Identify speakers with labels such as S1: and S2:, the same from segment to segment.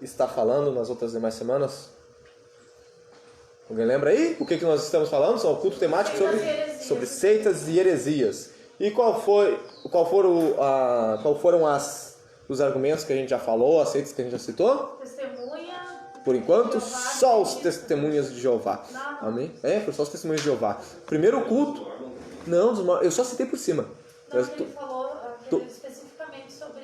S1: está falando nas outras demais semanas? Alguém lembra aí? O que nós estamos falando? São o culto temático sobre seitas e heresias. E qual foram os argumentos que a gente já falou, as seitas que a gente já citou?
S2: Testemunha.
S1: Por enquanto,
S2: Jeová,
S1: só os testemunhas de Jeová.
S2: Não.
S1: Amém? Foi só os testemunhas de Jeová. Primeiro culto. Não, eu só citei por cima.
S2: Não, ele falou especificamente sobre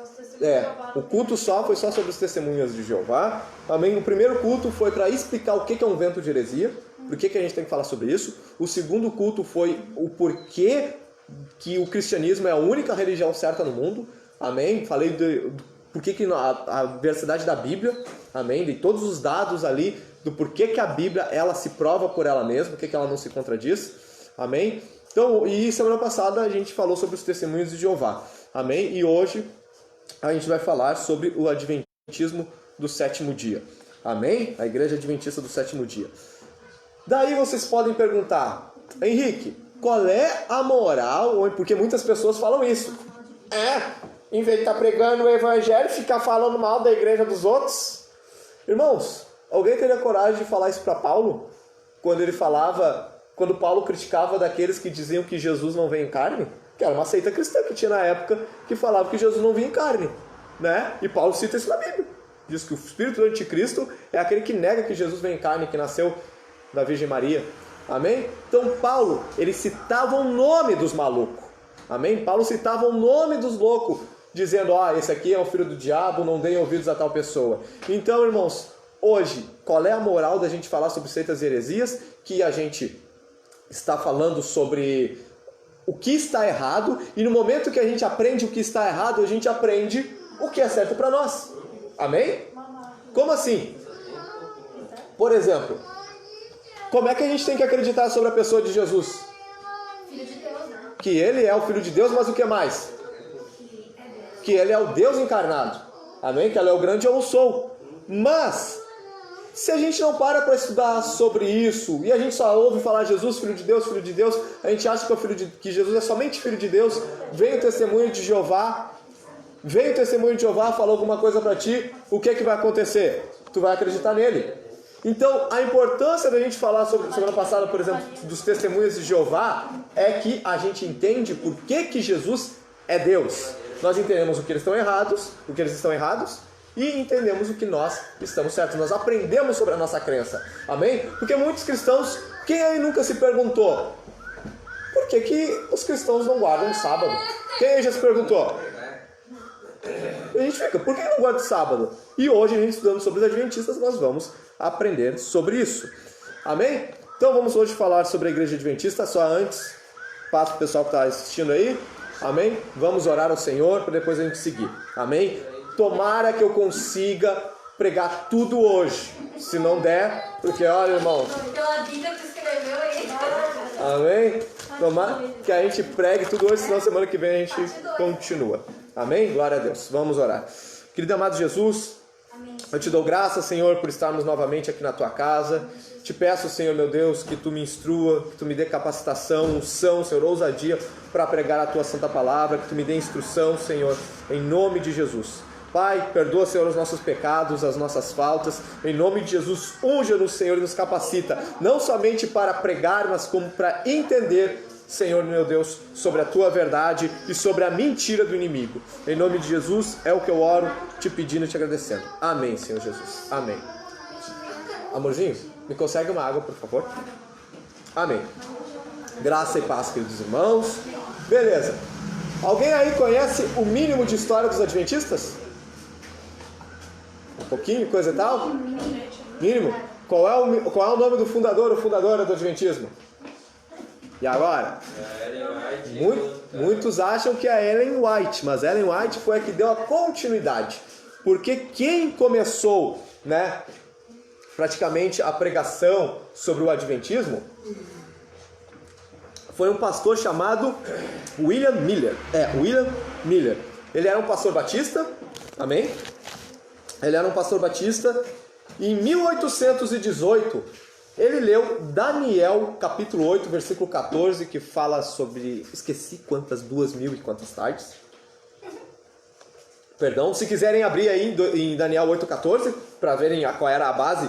S2: os testemunhos de Jeová.
S1: O culto foi só sobre os testemunhas de Jeová. Amém? O primeiro culto foi para explicar o que é um vento de heresia. Por que a gente tem que falar sobre isso? O segundo culto foi o porquê que o cristianismo é a única religião certa no mundo. Amém? Falei por que a veracidade da Bíblia. Amém? De todos os dados ali do porquê que a Bíblia ela se prova por ela mesma, por que ela não se contradiz. Amém? Então, e semana passada a gente falou sobre os testemunhos de Jeová. Amém? E hoje a gente vai falar sobre o adventismo do sétimo dia. Amém? A igreja adventista do sétimo dia. Daí vocês podem perguntar, Henrique, qual é a moral? Porque muitas pessoas falam isso. Em vez de estar pregando o evangelho, ficar falando mal da igreja dos outros. Irmãos, alguém teria coragem de falar isso para Paulo? Quando Paulo criticava daqueles que diziam que Jesus não vem em carne? Que era uma seita cristã que tinha na época que falava que Jesus não vinha em carne, né? E Paulo cita isso na Bíblia. Diz que o espírito do anticristo é aquele que nega que Jesus vem em carne, que nasceu da Virgem Maria. Amém? Então Paulo, ele citava o nome dos malucos. Amém? Paulo citava o nome dos loucos, dizendo, esse aqui é o filho do diabo, não deem ouvidos a tal pessoa. Então, irmãos, hoje, qual é a moral da gente falar sobre seitas e heresias? Que a gente está falando sobre o que está errado, e no momento que a gente aprende o que está errado, a gente aprende o que é certo para nós. Amém? Como assim? Por exemplo, como é que a gente tem que acreditar sobre a pessoa de Jesus?
S2: Filho de Deus, né?
S1: Que ele é o Filho de Deus, mas o que mais? Que ele é o Deus encarnado. Amém? Que ele é o grande eu sou. Mas, se a gente não para estudar sobre isso, e a gente só ouve falar Jesus, Filho de Deus, a gente acha que Jesus é somente Filho de Deus, vem o testemunho de Jeová, falou alguma coisa para ti, o que vai acontecer? Tu vai acreditar nele. Então, a importância da gente falar sobre semana passada, por exemplo, dos testemunhos de Jeová, é que a gente entende por que Jesus é Deus. Nós entendemos o que eles estão errados, e entendemos o que nós estamos certos. Nós aprendemos sobre a nossa crença. Amém? Porque muitos cristãos, quem aí nunca se perguntou por que os cristãos não guardam o sábado? Quem aí já se perguntou? A gente fica, por que não guarda o sábado? E hoje, a gente estudando sobre os adventistas, nós vamos aprender sobre isso. Amém? Então vamos hoje falar sobre a igreja adventista. Só antes, passo para o pessoal que está assistindo aí. Amém? Vamos orar ao Senhor para depois a gente seguir. Amém? Tomara que eu consiga pregar tudo hoje. Se não der, porque olha, irmão.
S2: Pela Bíblia que escreveu aí.
S1: Amém? Tomara que a gente pregue tudo hoje, senão semana que vem a gente continua. Amém? Glória a Deus. Vamos orar. Querido amado Jesus, eu te dou graças, Senhor, por estarmos novamente aqui na tua casa. Te peço, Senhor, meu Deus, que tu me instrua, que tu me dê capacitação, unção, Senhor, ousadia para pregar a tua santa palavra, que tu me dê instrução, Senhor, em nome de Jesus. Pai, perdoa, Senhor, os nossos pecados, as nossas faltas. Em nome de Jesus, unja-nos, Senhor, e nos capacita, não somente para pregar, mas como para entender, Senhor, meu Deus, sobre a tua verdade e sobre a mentira do inimigo. Em nome de Jesus, é o que eu oro, te pedindo e te agradecendo. Amém, Senhor Jesus. Amém. Amorzinho, me consegue uma água, por favor? Amém. Graça e paz, queridos irmãos. Beleza. Alguém aí conhece o mínimo de história dos adventistas? Um pouquinho, coisa e tal? Mínimo. Qual é o nome do fundador ou fundadora do adventismo? E agora? Muitos acham que é Ellen White, mas Ellen White foi a que deu a continuidade. Porque quem começou, praticamente a pregação sobre o adventismo foi um pastor chamado William Miller. William Miller. Ele era um pastor batista, amém? Ele era um pastor batista e em 1818 ele leu Daniel capítulo 8, versículo 14, que fala sobre, esqueci quantas, 2000 e quantas tardes. Perdão, se quiserem abrir aí em Daniel 8,14 para verem qual era a base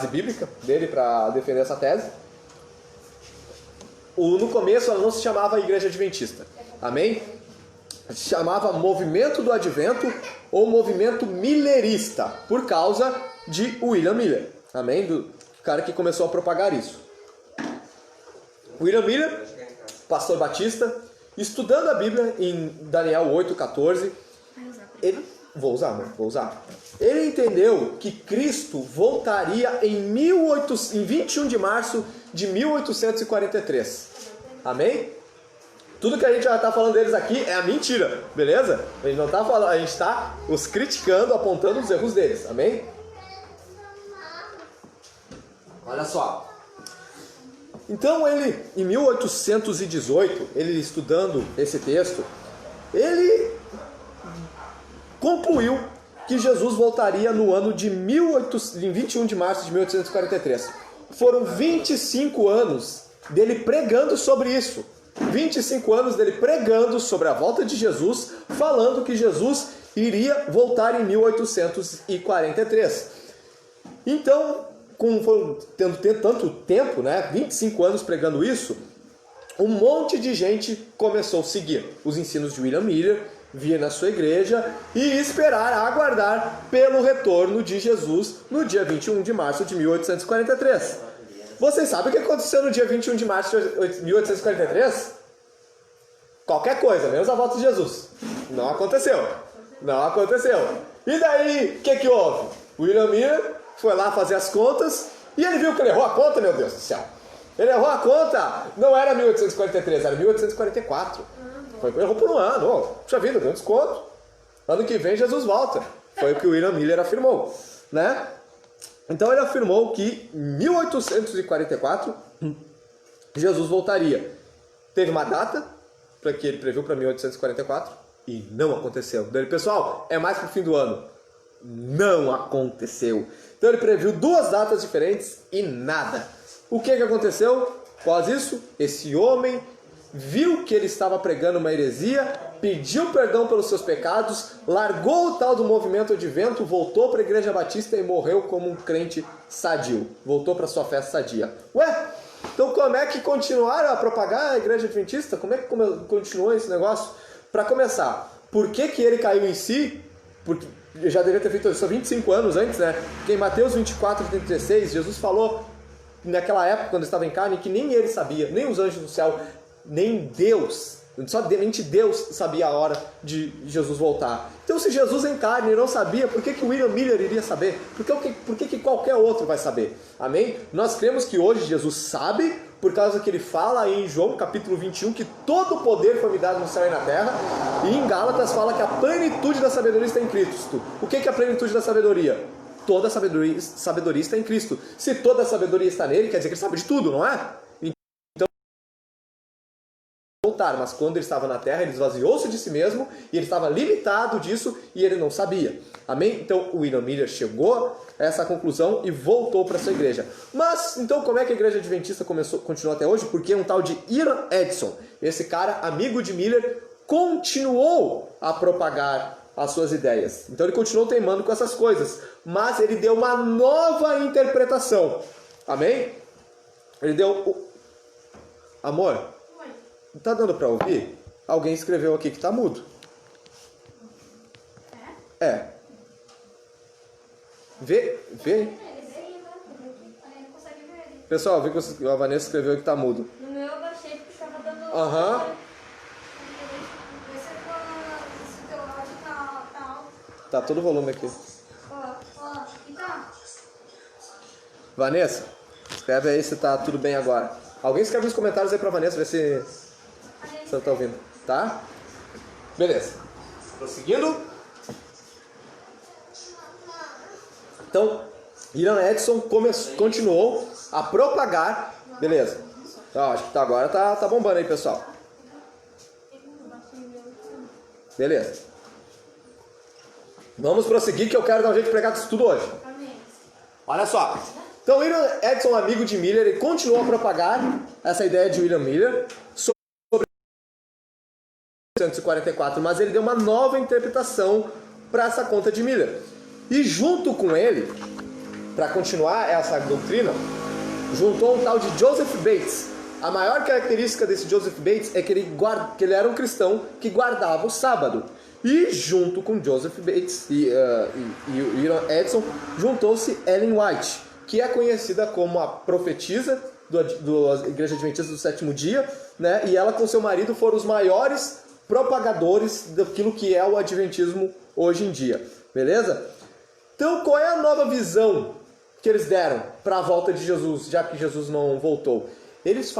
S1: bíblica dele para defender essa tese. No começo ela não se chamava Igreja Adventista, amém? Se chamava Movimento do Advento ou Movimento Millerista, por causa de William Miller, amém? Do cara que começou a propagar isso. William Miller, pastor batista, estudando a Bíblia em Daniel 8,14, vou usar. Ele entendeu que Cristo voltaria em 21 de março de 1843. Amém? Tudo que a gente já está falando deles aqui é a mentira, beleza? A gente não está falando, a gente está os criticando, apontando os erros deles. Amém? Olha só. Então ele, em 1818, ele estudando esse texto, ele concluiu que Jesus voltaria no ano de em 21 de março de 1843. Foram 25 anos dele pregando sobre isso. 25 anos dele pregando sobre a volta de Jesus, falando que Jesus iria voltar em 1843. Então, tendo tanto tempo, né, 25 anos pregando isso, um monte de gente começou a seguir os ensinos de William Miller, vir na sua igreja e esperar, aguardar pelo retorno de Jesus no dia 21 de março de 1843. Vocês sabem o que aconteceu no dia 21 de março de 1843? Qualquer coisa, menos a volta de Jesus. Não aconteceu. E daí, o que houve? William Miller foi lá fazer as contas e ele viu que ele errou a conta, meu Deus do céu. Ele errou a conta, não era 1843, era 1844. Errou por um ano. Puxa vida, deu um desconto. Ano que vem Jesus volta. Foi o que o William Miller afirmou, né? Então ele afirmou que em 1844 Jesus voltaria. Teve uma data para que ele previu para 1844 e não aconteceu. Então, pessoal, é mais para o fim do ano. Não aconteceu. Então ele previu 2 datas diferentes e nada. O que aconteceu? Após isso, esse homem viu que ele estava pregando uma heresia, pediu perdão pelos seus pecados, largou o tal do movimento advento, voltou para a igreja batista e morreu como um crente sadio. Voltou para sua fé sadia. Ué, então como é que continuaram a propagar a igreja adventista? Como é que continuou esse negócio? Para começar, por que ele caiu em si? Porque já deveria ter feito isso há 25 anos antes, né? Porque em Mateus 24, 36, Jesus falou naquela época, quando estava em carne, que nem ele sabia, nem os anjos do céu, nem Deus, somente Deus sabia a hora de Jesus voltar. Então, se Jesus em carne não sabia, por que William Miller iria saber? Por que qualquer outro vai saber? Amém? Nós cremos que hoje Jesus sabe, por causa que ele fala em João capítulo 21 que todo o poder foi me dado no céu e na terra, e em Gálatas fala que a plenitude da sabedoria está em Cristo. O que é a plenitude da sabedoria? Toda a sabedoria está em Cristo. Se toda a sabedoria está nele, quer dizer que ele sabe de tudo, não é? Mas quando ele estava na terra, ele esvaziou-se de si mesmo e ele estava limitado disso e ele não sabia. Amém? Então o William Miller chegou a essa conclusão e voltou para sua igreja. Mas então como é que a igreja adventista continuou até hoje? Porque um tal de Ian Edson, esse cara amigo de Miller, continuou a propagar as suas ideias. Então ele continuou teimando com essas coisas, mas ele deu uma nova interpretação. Amém? Ele deu amor. Tá dando pra ouvir? Alguém escreveu aqui que tá mudo. É. Vê. Pessoal, vi que a Vanessa escreveu que tá mudo.
S2: No meu eu baixei porque tava dando...
S1: Aham.
S2: Vê se o teu áudio tá alto.
S1: Tá todo volume aqui.
S2: Ó, e tá?
S1: Vanessa, escreve aí se tá tudo bem agora. Alguém escreve nos comentários aí pra Vanessa, ver se você não tá ouvindo, tá? Beleza. Prosseguindo. Então, Ian Edson continuou a propagar. Beleza. Então, acho que agora tá bombando aí, pessoal. Beleza. Vamos prosseguir que eu quero dar um jeito de pregar isso tudo hoje. Olha só. Então, Ian Edson, amigo de Miller, ele continuou a propagar essa ideia de William Miller sobre 1844, mas ele deu uma nova interpretação para essa conta de Miller. E junto com ele, para continuar essa doutrina, juntou um tal de Joseph Bates. A maior característica desse Joseph Bates é que ele era um cristão que guardava o sábado. E junto com Joseph Bates e William Edson, juntou-se Ellen White, que é conhecida como a profetisa da Igreja Adventista do Sétimo Dia, né? E ela com seu marido foram os maiores propagadores daquilo que é o Adventismo hoje em dia. Beleza? Então, qual é a nova visão que eles deram para a volta de Jesus, já que Jesus não voltou? Eles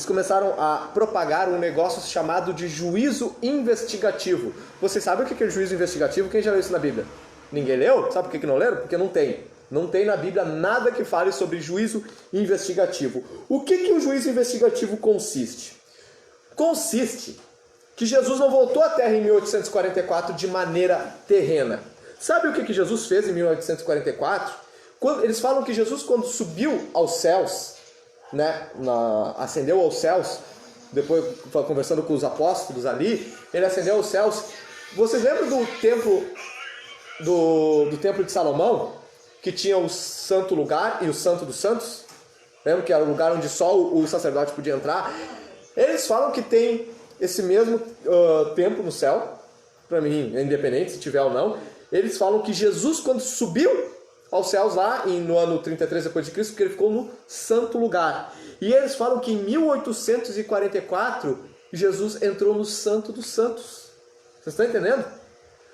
S1: começaram a propagar um negócio chamado de juízo investigativo. Vocês sabem o que é juízo investigativo? Quem já leu isso na Bíblia? Ninguém leu? Sabe por que não leram? Porque não tem. Não tem na Bíblia nada que fale sobre juízo investigativo. O que o juízo investigativo consiste? Consiste que Jesus não voltou à Terra em 1844 de maneira terrena. Sabe o que Jesus fez em 1844? Eles falam que Jesus, quando subiu aos céus, né, ascendeu aos céus, depois conversando com os apóstolos ali, ele ascendeu aos céus. Vocês lembram do templo do templo de Salomão, que tinha o santo lugar e o santo dos santos? Lembra que era o lugar onde só o sacerdote podia entrar? Eles falam que tem esse mesmo templo no céu. Para mim é independente se tiver ou não. Eles falam que Jesus, quando subiu aos céus lá no ano 33 depois de Cristo, porque ele ficou no santo lugar. E eles falam que em 1844 Jesus entrou no santo dos santos. Vocês estão entendendo?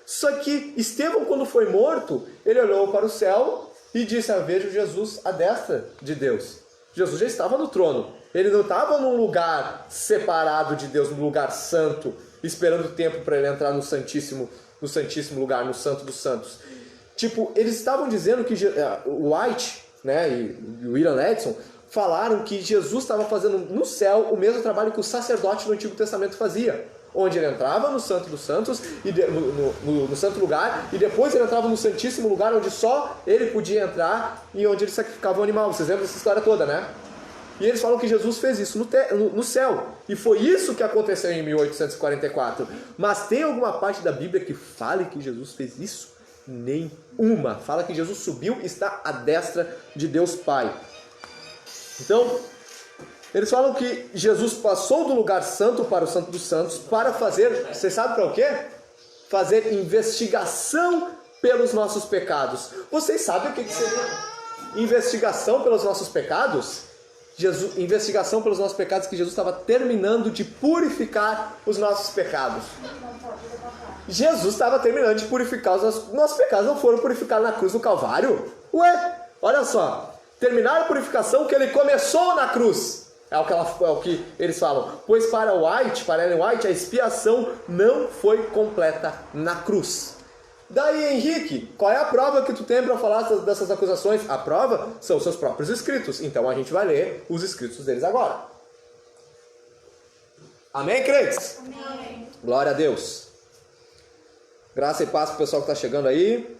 S1: Só que Estevão, quando foi morto, ele olhou para o céu e disse: vejo Jesus à destra de Deus. Jesus já estava no trono. Ele não estava num lugar separado de Deus, num lugar santo, esperando o tempo para ele entrar no santíssimo lugar, no santo dos santos. Tipo, eles estavam dizendo que White, né, e William Edson falaram que Jesus estava fazendo no céu o mesmo trabalho que o sacerdote no Antigo Testamento fazia, onde ele entrava no Santo dos Santos, no santo lugar, e depois ele entrava no Santíssimo Lugar, onde só ele podia entrar e onde ele sacrificava o animal. Vocês lembram dessa história toda, né? E eles falam que Jesus fez isso no céu. E foi isso que aconteceu em 1844. Mas tem alguma parte da Bíblia que fale que Jesus fez isso? Nenhuma. Fala que Jesus subiu e está à destra de Deus Pai. Então, eles falam que Jesus passou do lugar santo para o Santo dos Santos para fazer, você sabe para o quê? Fazer investigação pelos nossos pecados. Vocês sabem o que seria investigação pelos nossos pecados? Investigação pelos nossos pecados, que Jesus estava terminando de purificar os nossos pecados. Jesus estava terminando de purificar os nossos pecados. Não foram purificados na cruz do Calvário? Ué, olha só. Terminaram a purificação que ele começou na cruz. É o que eles falam. Pois para Ellen White, a expiação não foi completa na cruz. Daí, Henrique, qual é a prova que tu tem para falar dessas acusações? A prova são os seus próprios escritos. Então a gente vai ler os escritos deles agora. Amém, crentes?
S2: Amém.
S1: Glória a Deus. Graça e paz para o pessoal que está chegando aí.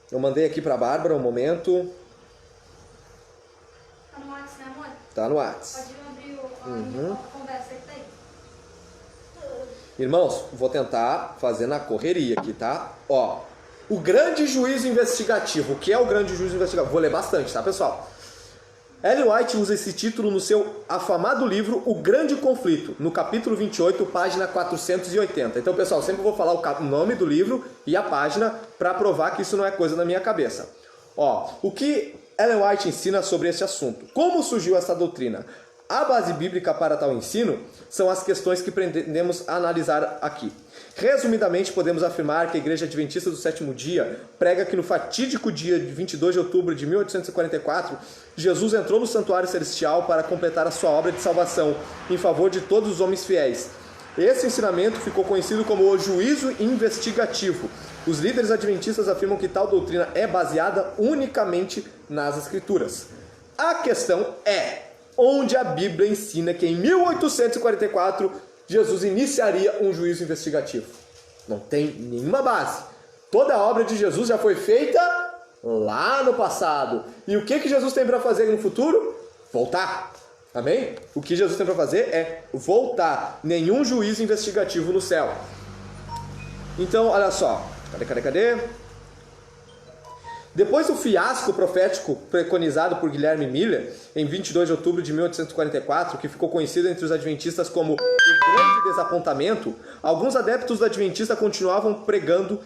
S1: Eu mandei aqui para a Bárbara um momento.
S2: Tá no WhatsApp, né, amor?
S1: Tá no WhatsApp.
S2: Pode abrir a conversa aí que tá aí.
S1: Irmãos, vou tentar fazer na correria aqui, tá? Ó, o grande juízo investigativo. O que é o grande juízo investigativo? Vou ler bastante, tá, pessoal? Ellen White usa esse título no seu afamado livro O Grande Conflito, no capítulo 28, página 480. Então, pessoal, sempre vou falar o nome do livro e a página para provar que isso não é coisa da minha cabeça. Ó, o que Ellen White ensina sobre esse assunto? Como surgiu essa doutrina? A base bíblica para tal ensino são as questões que pretendemos analisar aqui. Resumidamente, podemos afirmar que a Igreja Adventista do Sétimo Dia prega que no fatídico dia de 22 de outubro de 1844, Jesus entrou no santuário celestial para completar a sua obra de salvação em favor de todos os homens fiéis. Esse ensinamento ficou conhecido como o juízo investigativo. Os líderes adventistas afirmam que tal doutrina é baseada unicamente nas Escrituras. A questão é: onde a Bíblia ensina que em 1844 Jesus iniciaria um juízo investigativo? Não tem nenhuma base. Toda a obra de Jesus já foi feita lá no passado. E o que Jesus tem para fazer no futuro? Voltar. Amém? O que Jesus tem para fazer é voltar. Nenhum juízo investigativo no céu. Então, olha só. Cadê? Depois do fiasco profético preconizado por Guilherme Miller, em 22 de outubro de 1844, que ficou conhecido entre os adventistas como o grande desapontamento, alguns adeptos do adventista continuavam pregando,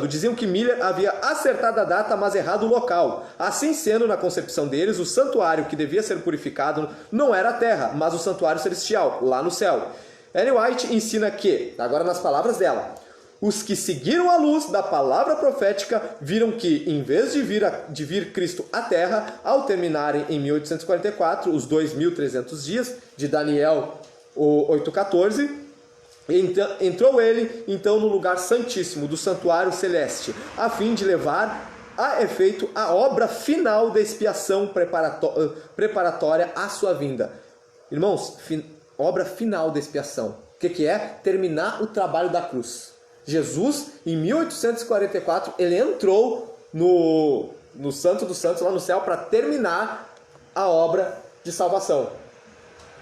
S1: diziam que Miller havia acertado a data, mas errado o local. Assim sendo, na concepção deles, o santuário que devia ser purificado não era a terra, mas o santuário celestial, lá no céu. Ellen White ensina que, agora nas palavras dela, os que seguiram a luz da palavra profética viram que, em vez de vir Cristo à terra, ao terminarem em 1844 os 2.300 dias de Daniel 8,14, entrou ele então no lugar santíssimo do santuário celeste, a fim de levar a efeito a obra final da expiação preparatória à sua vinda. Irmãos, obra final da expiação. O que é? Terminar o trabalho da cruz. Jesus, em 1844, ele entrou no Santo dos Santos, lá no céu, para terminar a obra de salvação.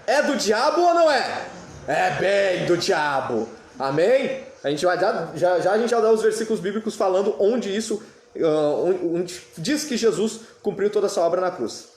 S1: É do diabo ou não é? É bem do diabo. Amém? A gente vai já a gente vai dar os versículos bíblicos falando onde diz que Jesus cumpriu toda essa obra na cruz.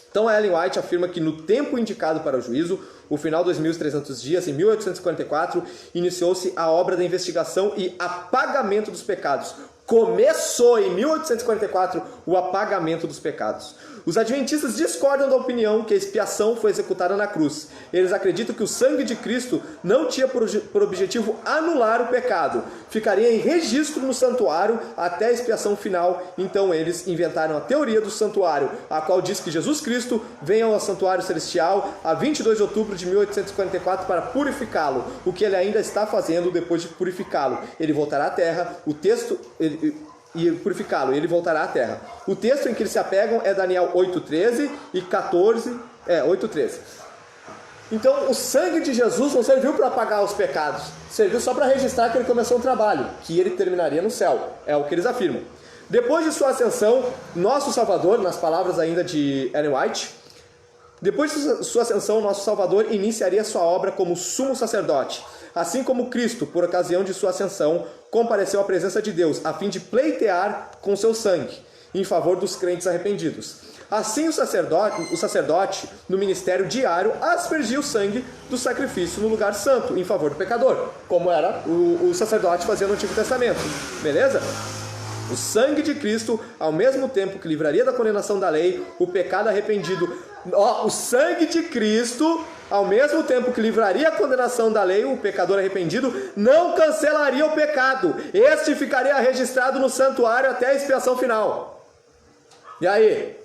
S1: Então, Ellen White afirma que no tempo indicado para o juízo, o final dos 1.300 dias, em 1844, iniciou-se a obra da investigação e apagamento dos pecados. Começou em 1844 o apagamento dos pecados. Os adventistas discordam da opinião que a expiação foi executada na cruz. Eles acreditam que o sangue de Cristo não tinha por objetivo anular o pecado. Ficaria em registro no santuário até a expiação final. Então eles inventaram a teoria do santuário, a qual diz que Jesus Cristo vem ao santuário celestial a 22 de outubro de 1844 para purificá-lo. O que ele ainda está fazendo depois de purificá-lo. Ele voltará à terra. E purificá-lo, ele voltará à terra. O texto em que eles se apegam é Daniel 8:13 e 8:13. Então, o sangue de Jesus não serviu para apagar os pecados, serviu só para registrar que ele começou um trabalho, que ele terminaria no céu. É o que eles afirmam. Depois de sua ascensão, nosso Salvador, nas palavras ainda de Ellen White, depois de sua ascensão, nosso Salvador iniciaria sua obra como sumo sacerdote. Assim como Cristo, por ocasião de sua ascensão, compareceu à presença de Deus, a fim de pleitear com seu sangue, em favor dos crentes arrependidos. Assim o sacerdote, no ministério diário, aspergia o sangue do sacrifício no lugar santo, em favor do pecador, como era o sacerdote fazia no Antigo Testamento. Beleza? O sangue de Cristo, ao mesmo tempo que livraria da condenação da lei, o pecado arrependido. O sangue de Cristo, ao mesmo tempo que livraria a condenação da lei, o pecador arrependido, não cancelaria o pecado. Este ficaria registrado no santuário até a expiação final. E aí?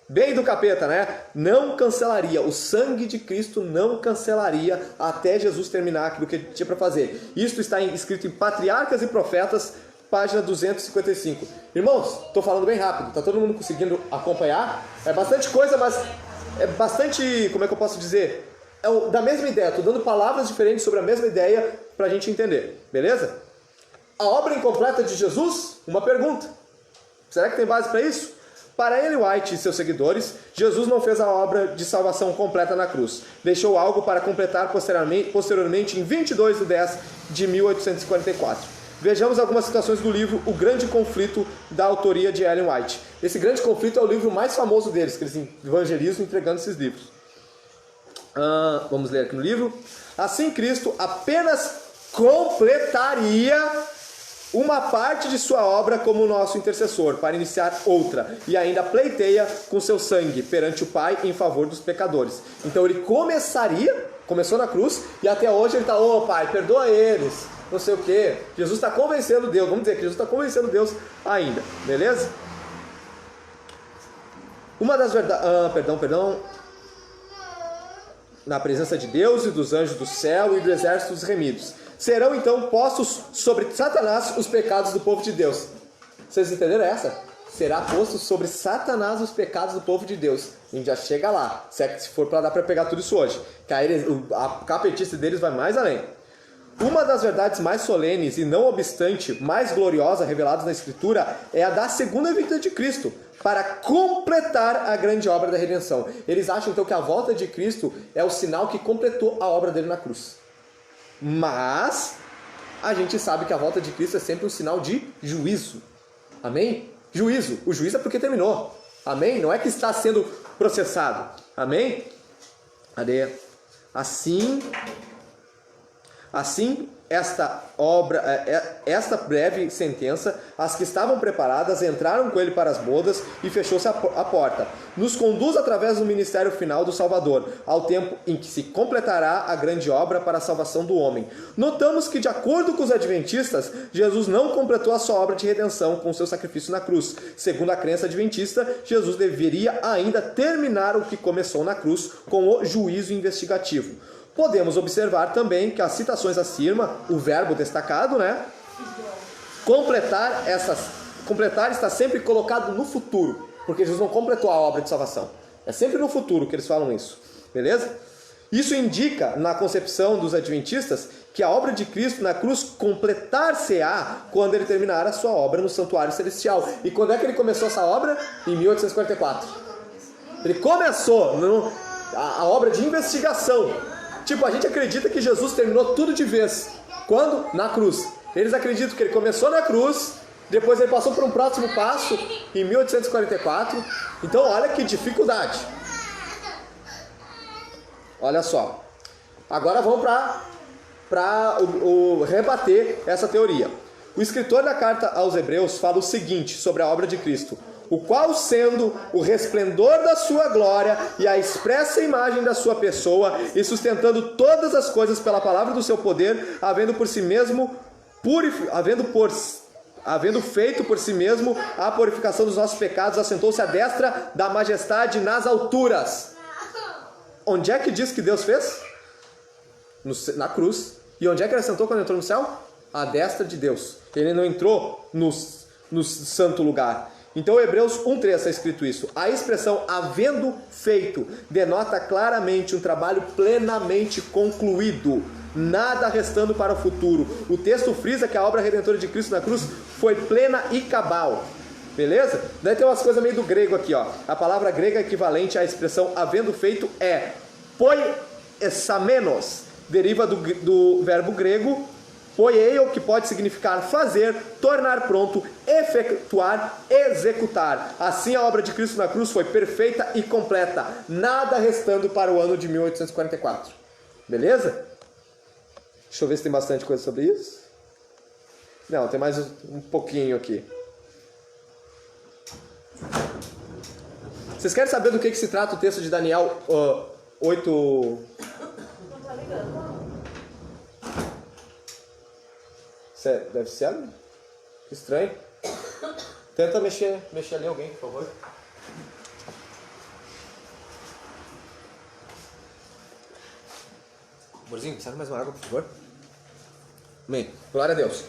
S1: Bem do capeta, né? Não cancelaria. O sangue de Cristo não cancelaria até Jesus terminar aquilo que ele tinha para fazer. Isto está escrito em Patriarcas e Profetas, página 255. Irmãos, estou falando bem rápido. Está todo mundo conseguindo acompanhar? É bastante coisa, mas é bastante, como é que eu posso dizer? É da mesma ideia. Estou dando palavras diferentes sobre a mesma ideia para a gente entender. Beleza? A obra incompleta de Jesus? Uma pergunta. Será que tem base para isso? Para Ellen White e seus seguidores, Jesus não fez a obra de salvação completa na cruz. Deixou algo para completar posteriormente em 22 de 10 de 1844. Vejamos algumas citações do livro O Grande Conflito, da autoria de Ellen White. Esse Grande Conflito é o livro mais famoso deles, que eles evangelizam entregando esses livros. Vamos ler aqui no livro. Assim, Cristo apenas completaria uma parte de sua obra como nosso intercessor, para iniciar outra, e ainda pleiteia com seu sangue perante o Pai em favor dos pecadores. Então ele começou na cruz, e até hoje ele está, Pai, perdoa eles, não sei o que. Jesus está convencendo Deus, vamos dizer que Jesus está convencendo Deus ainda, beleza? Uma das verdades, na presença de Deus e dos anjos do céu e do exército dos remidos. Serão então postos sobre Satanás os pecados do povo de Deus. Vocês entenderam essa? Será posto sobre Satanás os pecados do povo de Deus. A gente já chega lá, se for para dar para pegar tudo isso hoje. Que a capetice deles vai mais além. Uma das verdades mais solenes e, não obstante, mais gloriosas reveladas na Escritura é a da segunda vinda de Cristo, para completar a grande obra da redenção. Eles acham então que a volta de Cristo é o sinal que completou a obra dele na cruz. Mas a gente sabe que a volta de Cristo é sempre um sinal de juízo. Amém? Juízo. O juízo é porque terminou. Amém? Não é que está sendo processado. Amém? Cadê? Assim, esta breve sentença, as que estavam preparadas entraram com ele para as bodas e fechou-se a porta. Nos conduz através do ministério final do Salvador, ao tempo em que se completará a grande obra para a salvação do homem. Notamos que, de acordo com os adventistas, Jesus não completou a sua obra de redenção com seu sacrifício na cruz. Segundo a crença adventista, Jesus deveria ainda terminar o que começou na cruz com o juízo investigativo. Podemos observar também que as citações acima, o verbo destacado, né? Completar está sempre colocado no futuro, porque Jesus não completou a obra de salvação. É sempre no futuro que eles falam isso, beleza? Isso indica, na concepção dos adventistas, que a obra de Cristo na cruz completar-se-á quando ele terminar a sua obra no santuário celestial. E quando é que ele começou essa obra? Em 1844. Ele começou a obra de investigação. Tipo, a gente acredita que Jesus terminou tudo de vez. Quando? Na cruz. Eles acreditam que ele começou na cruz, depois ele passou por um próximo passo em 1844. Então, olha que dificuldade. Olha só. Agora vamos para rebater essa teoria. O escritor da carta aos Hebreus fala o seguinte sobre a obra de Cristo: o qual, sendo o resplendor da sua glória e a expressa imagem da sua pessoa, e sustentando todas as coisas pela palavra do seu poder, havendo feito por si mesmo a purificação dos nossos pecados, assentou-se à destra da majestade nas alturas. Onde é que diz que Deus fez? Na cruz. E onde é que ele assentou quando entrou no céu? À destra de Deus. Ele não entrou no santo lugar. Então, Hebreus 1,3 está escrito isso. A expressão havendo feito denota claramente um trabalho plenamente concluído, nada restando para o futuro. O texto frisa que a obra redentora de Cristo na cruz foi plena e cabal. Beleza? Daí tem umas coisas meio do grego aqui, ó. A palavra grega equivalente à expressão havendo feito é poiesamenos, deriva do verbo grego poieio, que pode significar fazer, tornar pronto, efetuar, executar. Assim, a obra de Cristo na cruz foi perfeita e completa, nada restando para o ano de 1844. Beleza? Deixa eu ver se tem bastante coisa sobre isso. Não, tem mais um pouquinho aqui. Vocês querem saber do que se trata o texto de Daniel 8...
S2: Não tá ligando.
S1: Deve ser? Que estranho. Tenta mexer ali alguém, por favor. Amorzinho, serve mais uma água, por favor? Amém. Glória a Deus.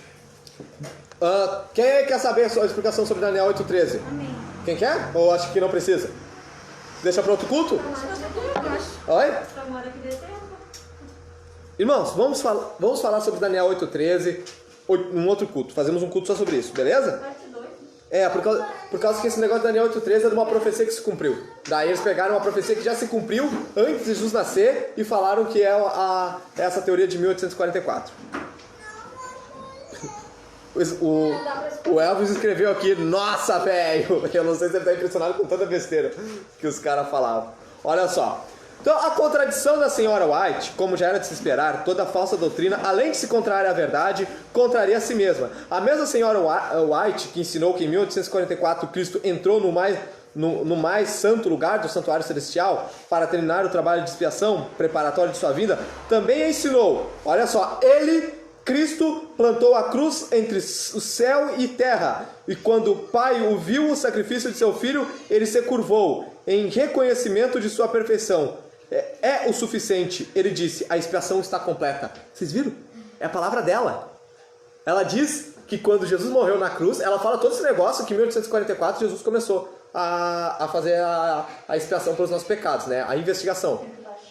S1: Quem quer saber a sua explicação sobre Daniel 8,13?
S2: Amém.
S1: Quem quer? Ou acha que não precisa? Deixa para outro culto? Oi? Irmãos, vamos falar sobre Daniel 8,13 um outro culto. Fazemos um culto só sobre isso, beleza?
S2: Parte 2.
S1: Por causa que esse negócio de Daniel 8,13 é de uma profecia que se cumpriu. Daí eles pegaram uma profecia que já se cumpriu antes de Jesus nascer e falaram que é essa teoria de 1844. O Elvis escreveu aqui: nossa, velho! Eu não sei se ele está impressionado com tanta besteira que os caras falavam. Olha só. Então, a contradição da senhora White, como já era de se esperar, toda falsa doutrina, além de se contrariar à verdade, contraria a si mesma. A mesma senhora White, que ensinou que em 1844 Cristo entrou no mais santo lugar do santuário celestial para terminar o trabalho de expiação preparatório de sua vinda, também ensinou, olha só, Cristo plantou a cruz entre o céu e terra, e quando o Pai ouviu o sacrifício de seu Filho, ele se curvou em reconhecimento de sua perfeição. É o suficiente, ele disse, a expiação está completa. Vocês viram? É a palavra dela. Ela diz que quando Jesus morreu na cruz, ela fala todo esse negócio que em 1844 Jesus começou a fazer a expiação pelos nossos pecados, né? A investigação.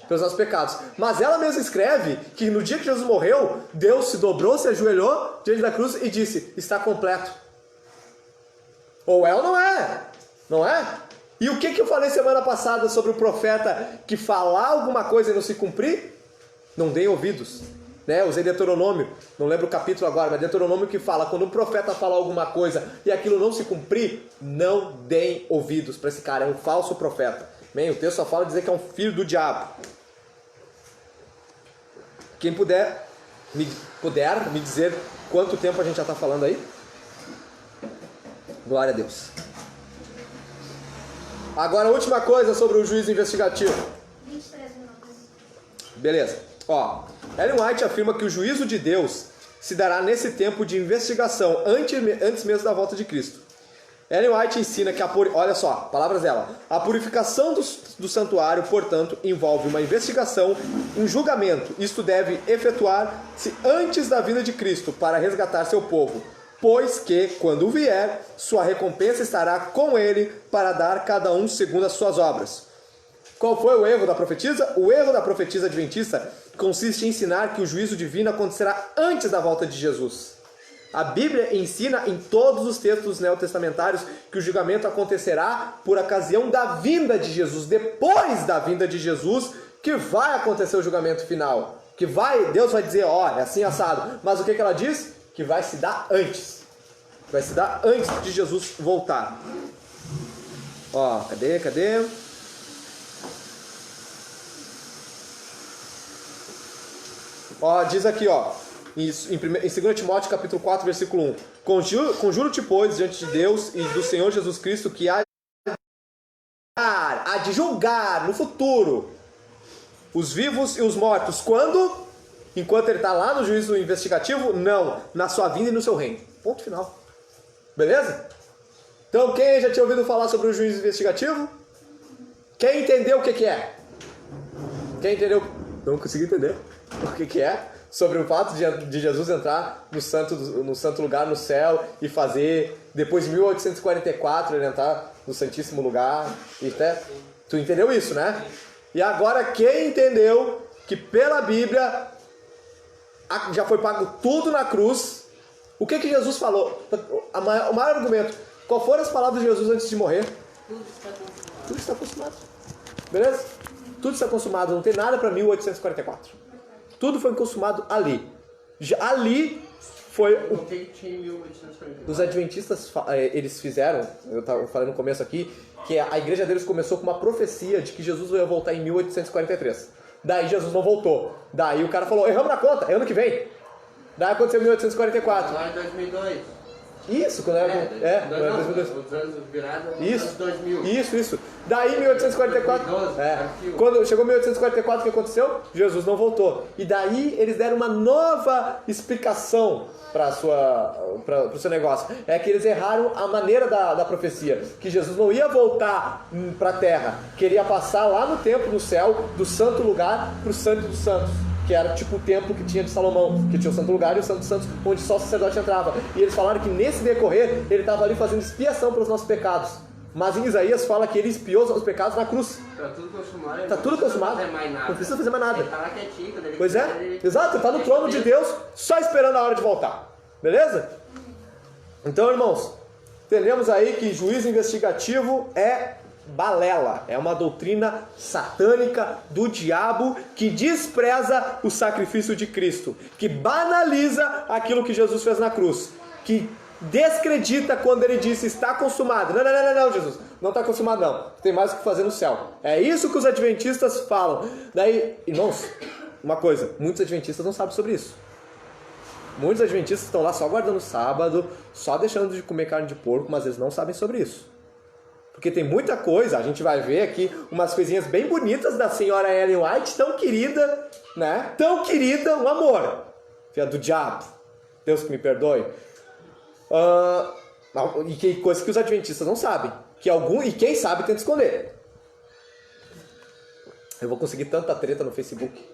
S1: Pelos nossos pecados. Mas ela mesma escreve que no dia que Jesus morreu, Deus se dobrou, se ajoelhou diante da cruz e disse, está completo. Ou é ou não é? Não é? E o que eu falei semana passada sobre o profeta que falar alguma coisa e não se cumprir? Não deem ouvidos. Né? Usei Deuteronômio, não lembro o capítulo agora, mas Deuteronômio que fala, quando um profeta falar alguma coisa e aquilo não se cumprir, não deem ouvidos para esse cara, é um falso profeta. Bem, o texto só fala dizer que é um filho do diabo. Quem puder me dizer quanto tempo a gente já está falando aí? Glória a Deus. Agora a última coisa sobre o juízo investigativo.
S2: 23 minutos.
S1: Beleza. Ó, Ellen White afirma que o juízo de Deus se dará nesse tempo de investigação, antes mesmo da volta de Cristo. Ellen White ensina que olha só, palavras dela, a purificação do santuário, portanto, envolve uma investigação, um julgamento. Isto deve efetuar-se antes da vinda de Cristo para resgatar seu povo, pois que, quando vier, sua recompensa estará com ele para dar cada um segundo as suas obras. Qual foi o erro da profetisa? O erro da profetisa adventista consiste em ensinar que o juízo divino acontecerá antes da volta de Jesus. A Bíblia ensina em todos os textos neotestamentários que o julgamento acontecerá por ocasião da vinda de Jesus. Depois da vinda de Jesus que vai acontecer o julgamento final. Deus vai dizer, ó, é assim assado. Mas o que ela diz? Que vai se dar antes. Vai se dar antes de Jesus voltar. Ó, cadê? Ó, diz aqui, ó. Isso, em 2 Timóteo capítulo 4, versículo 1. Conjuro-te, pois, diante de Deus e do Senhor Jesus Cristo, que há de julgar no futuro os vivos e os mortos. Quando? Enquanto ele está lá no juízo investigativo? Não. Na sua vinda e no seu reino. Ponto final. Beleza? Então, quem já tinha ouvido falar sobre o juízo investigativo? Quem entendeu o que é? Quem entendeu? Não consegui entender o que é. Sobre o fato de Jesus entrar no santo lugar, no céu, e fazer, depois de 1844, ele entrar no santíssimo lugar. Tu entendeu isso, né? E agora, quem entendeu que pela Bíblia já foi pago tudo na cruz, o que Jesus falou? O maior argumento. Qual foram as palavras de Jesus antes de morrer? Tudo está consumado. Beleza? Tudo está consumado, não tem nada para 1844. Tudo foi consumado ali. Ali foi o que os adventistas eles fizeram. Eu falei no começo aqui que a igreja deles começou com uma profecia de que Jesus ia voltar em 1843. Daí Jesus não voltou. Daí o cara falou, erramos na conta, é ano que vem. Daí aconteceu em 1844.
S3: Lá em 2002.
S1: Isso, quando era... 2002.
S3: Os anos virados,
S1: isso,
S3: 2000.
S1: Isso. Daí, 1844...
S3: 2012,
S1: quando chegou 1844, o que aconteceu? Jesus não voltou. E daí, eles deram uma nova explicação para o seu negócio. É que eles erraram a maneira da profecia. Que Jesus não ia voltar para a terra. Queria passar lá no templo, no céu, do santo lugar para o santo dos santos. Que era tipo o templo que tinha de Salomão, que tinha o santo lugar e o santo dos santos, onde só o sacerdote entrava. E eles falaram que nesse decorrer, ele estava ali fazendo expiação pelos nossos pecados. Mas em Isaías fala que ele expiou os nossos pecados na cruz.
S3: Tá tudo consumado.
S1: Tá tudo consumado.
S3: Não precisa fazer mais nada.
S1: Não precisa fazer mais nada.
S3: Ele tá lá quietinho, quando ele
S1: Pois
S3: quiser,
S1: é,
S3: ele...
S1: exato, tá no trono de Deus, só esperando a hora de voltar. Beleza? Então, irmãos, entendemos aí que juízo investigativo é balela, é uma doutrina satânica do diabo que despreza o sacrifício de Cristo, que banaliza aquilo que Jesus fez na cruz, que descredita quando ele disse está consumado. Não, Jesus, não está consumado não, tem mais o que fazer no céu. É isso que os adventistas falam. Daí, irmãos, uma coisa, muitos adventistas não sabem sobre isso. Muitos adventistas estão lá só guardando o sábado, só deixando de comer carne de porco, mas eles não sabem sobre isso. Porque tem muita coisa, a gente vai ver aqui umas coisinhas bem bonitas da senhora Ellen White, tão querida, né? Tão querida, um amor. Filha do diabo. Deus que me perdoe. E que coisa que os adventistas não sabem. E quem sabe tenta esconder. Eu vou conseguir tanta treta no Facebook.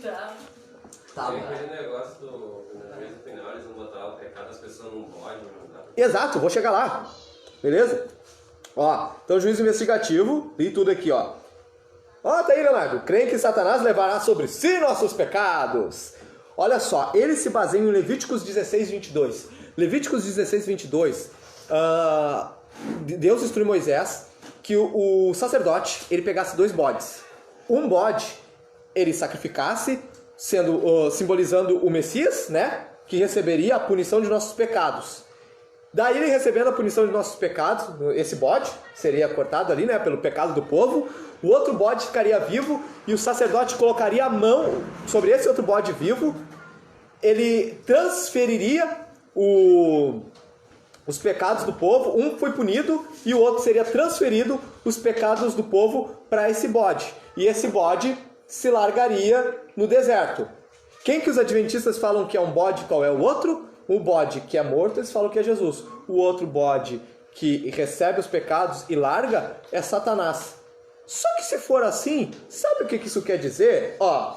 S4: Tá. Tem aquele negócio do juízo final, eles vão botar o pecado, as pessoas não podem.
S1: Exato, vou chegar lá. Beleza? Ó, então juízo investigativo, li tudo aqui, ó. Ó, tá aí, Leonardo. Creem que Satanás levará sobre si nossos pecados. Olha só, eles se baseiam em Levíticos 16, 22. Levíticos 16, 22. Deus instrui Moisés que o sacerdote, ele pegasse 2 bodes. Um bode, ele sacrificasse, simbolizando o Messias, né? Que receberia a punição de nossos pecados. Daí ele recebendo a punição de nossos pecados, esse bode seria cortado ali, né? Pelo pecado do povo. O outro bode ficaria vivo e o sacerdote colocaria a mão sobre esse outro bode vivo. Ele transferiria os pecados do povo. Um foi punido e o outro seria transferido os pecados do povo para esse bode. E esse bode se largaria no deserto. Quem que os adventistas falam que é um bode, qual é o outro? O bode que é morto, eles falam que é Jesus. O outro bode que recebe os pecados e larga é Satanás. Só que se for assim, sabe o que isso quer dizer? Ó,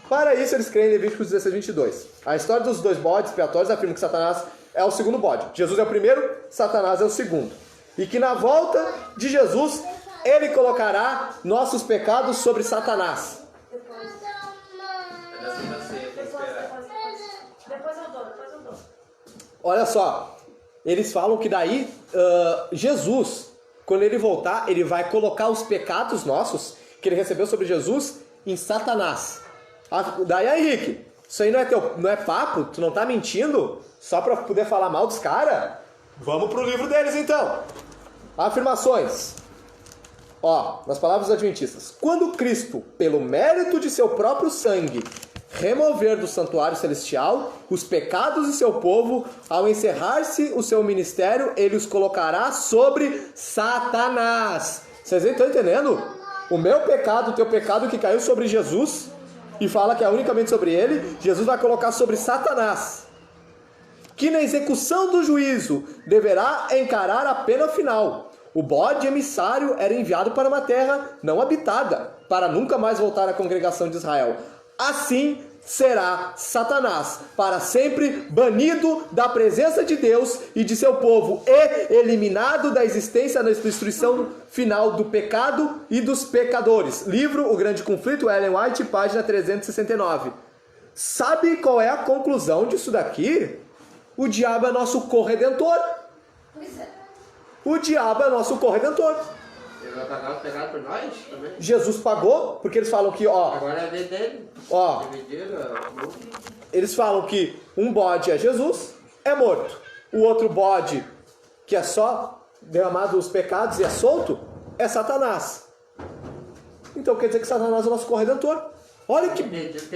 S1: para isso eles creem em Levíticos 16, 22. A história dos 2 bodes expiatórios afirma que Satanás é o segundo bode. Jesus é o primeiro, Satanás é o segundo. E que na volta de Jesus, ele colocará nossos pecados sobre Satanás.
S2: Depois eu dou.
S1: Olha só, eles falam que daí Jesus, quando ele voltar, ele vai colocar os pecados nossos, que ele recebeu sobre Jesus, em Satanás. Daí, Henrique, isso aí não é papo? Tu não tá mentindo? Só para poder falar mal dos caras? Vamos pro livro deles então. Afirmações. Ó, nas palavras dos adventistas. Quando Cristo, pelo mérito de seu próprio sangue, remover do santuário celestial os pecados de seu povo, ao encerrar-se o seu ministério, ele os colocará sobre Satanás. Vocês estão entendendo? O meu pecado, o teu pecado que caiu sobre Jesus, e fala que é unicamente sobre ele, Jesus vai colocar sobre Satanás, que na execução do juízo deverá encarar a pena final. O bode emissário era enviado para uma terra não habitada, para nunca mais voltar à congregação de Israel. Assim será Satanás, para sempre banido da presença de Deus e de seu povo, e eliminado da existência na destruição final do pecado e dos pecadores. Livro O Grande Conflito, Ellen White, página 369. Sabe qual é a conclusão disso daqui? O diabo é nosso corredentor. O diabo é nosso corredentor.
S3: Ele vai pagar os pecados por nós também?
S1: Jesus pagou, porque eles falam que, ó...
S3: Agora é dele.
S1: Ó, eles falam que um bode é Jesus, é morto. O outro bode, que é só derramado os pecados e é solto, é Satanás. Então quer dizer que Satanás é o nosso corredentor. Olha que bênção!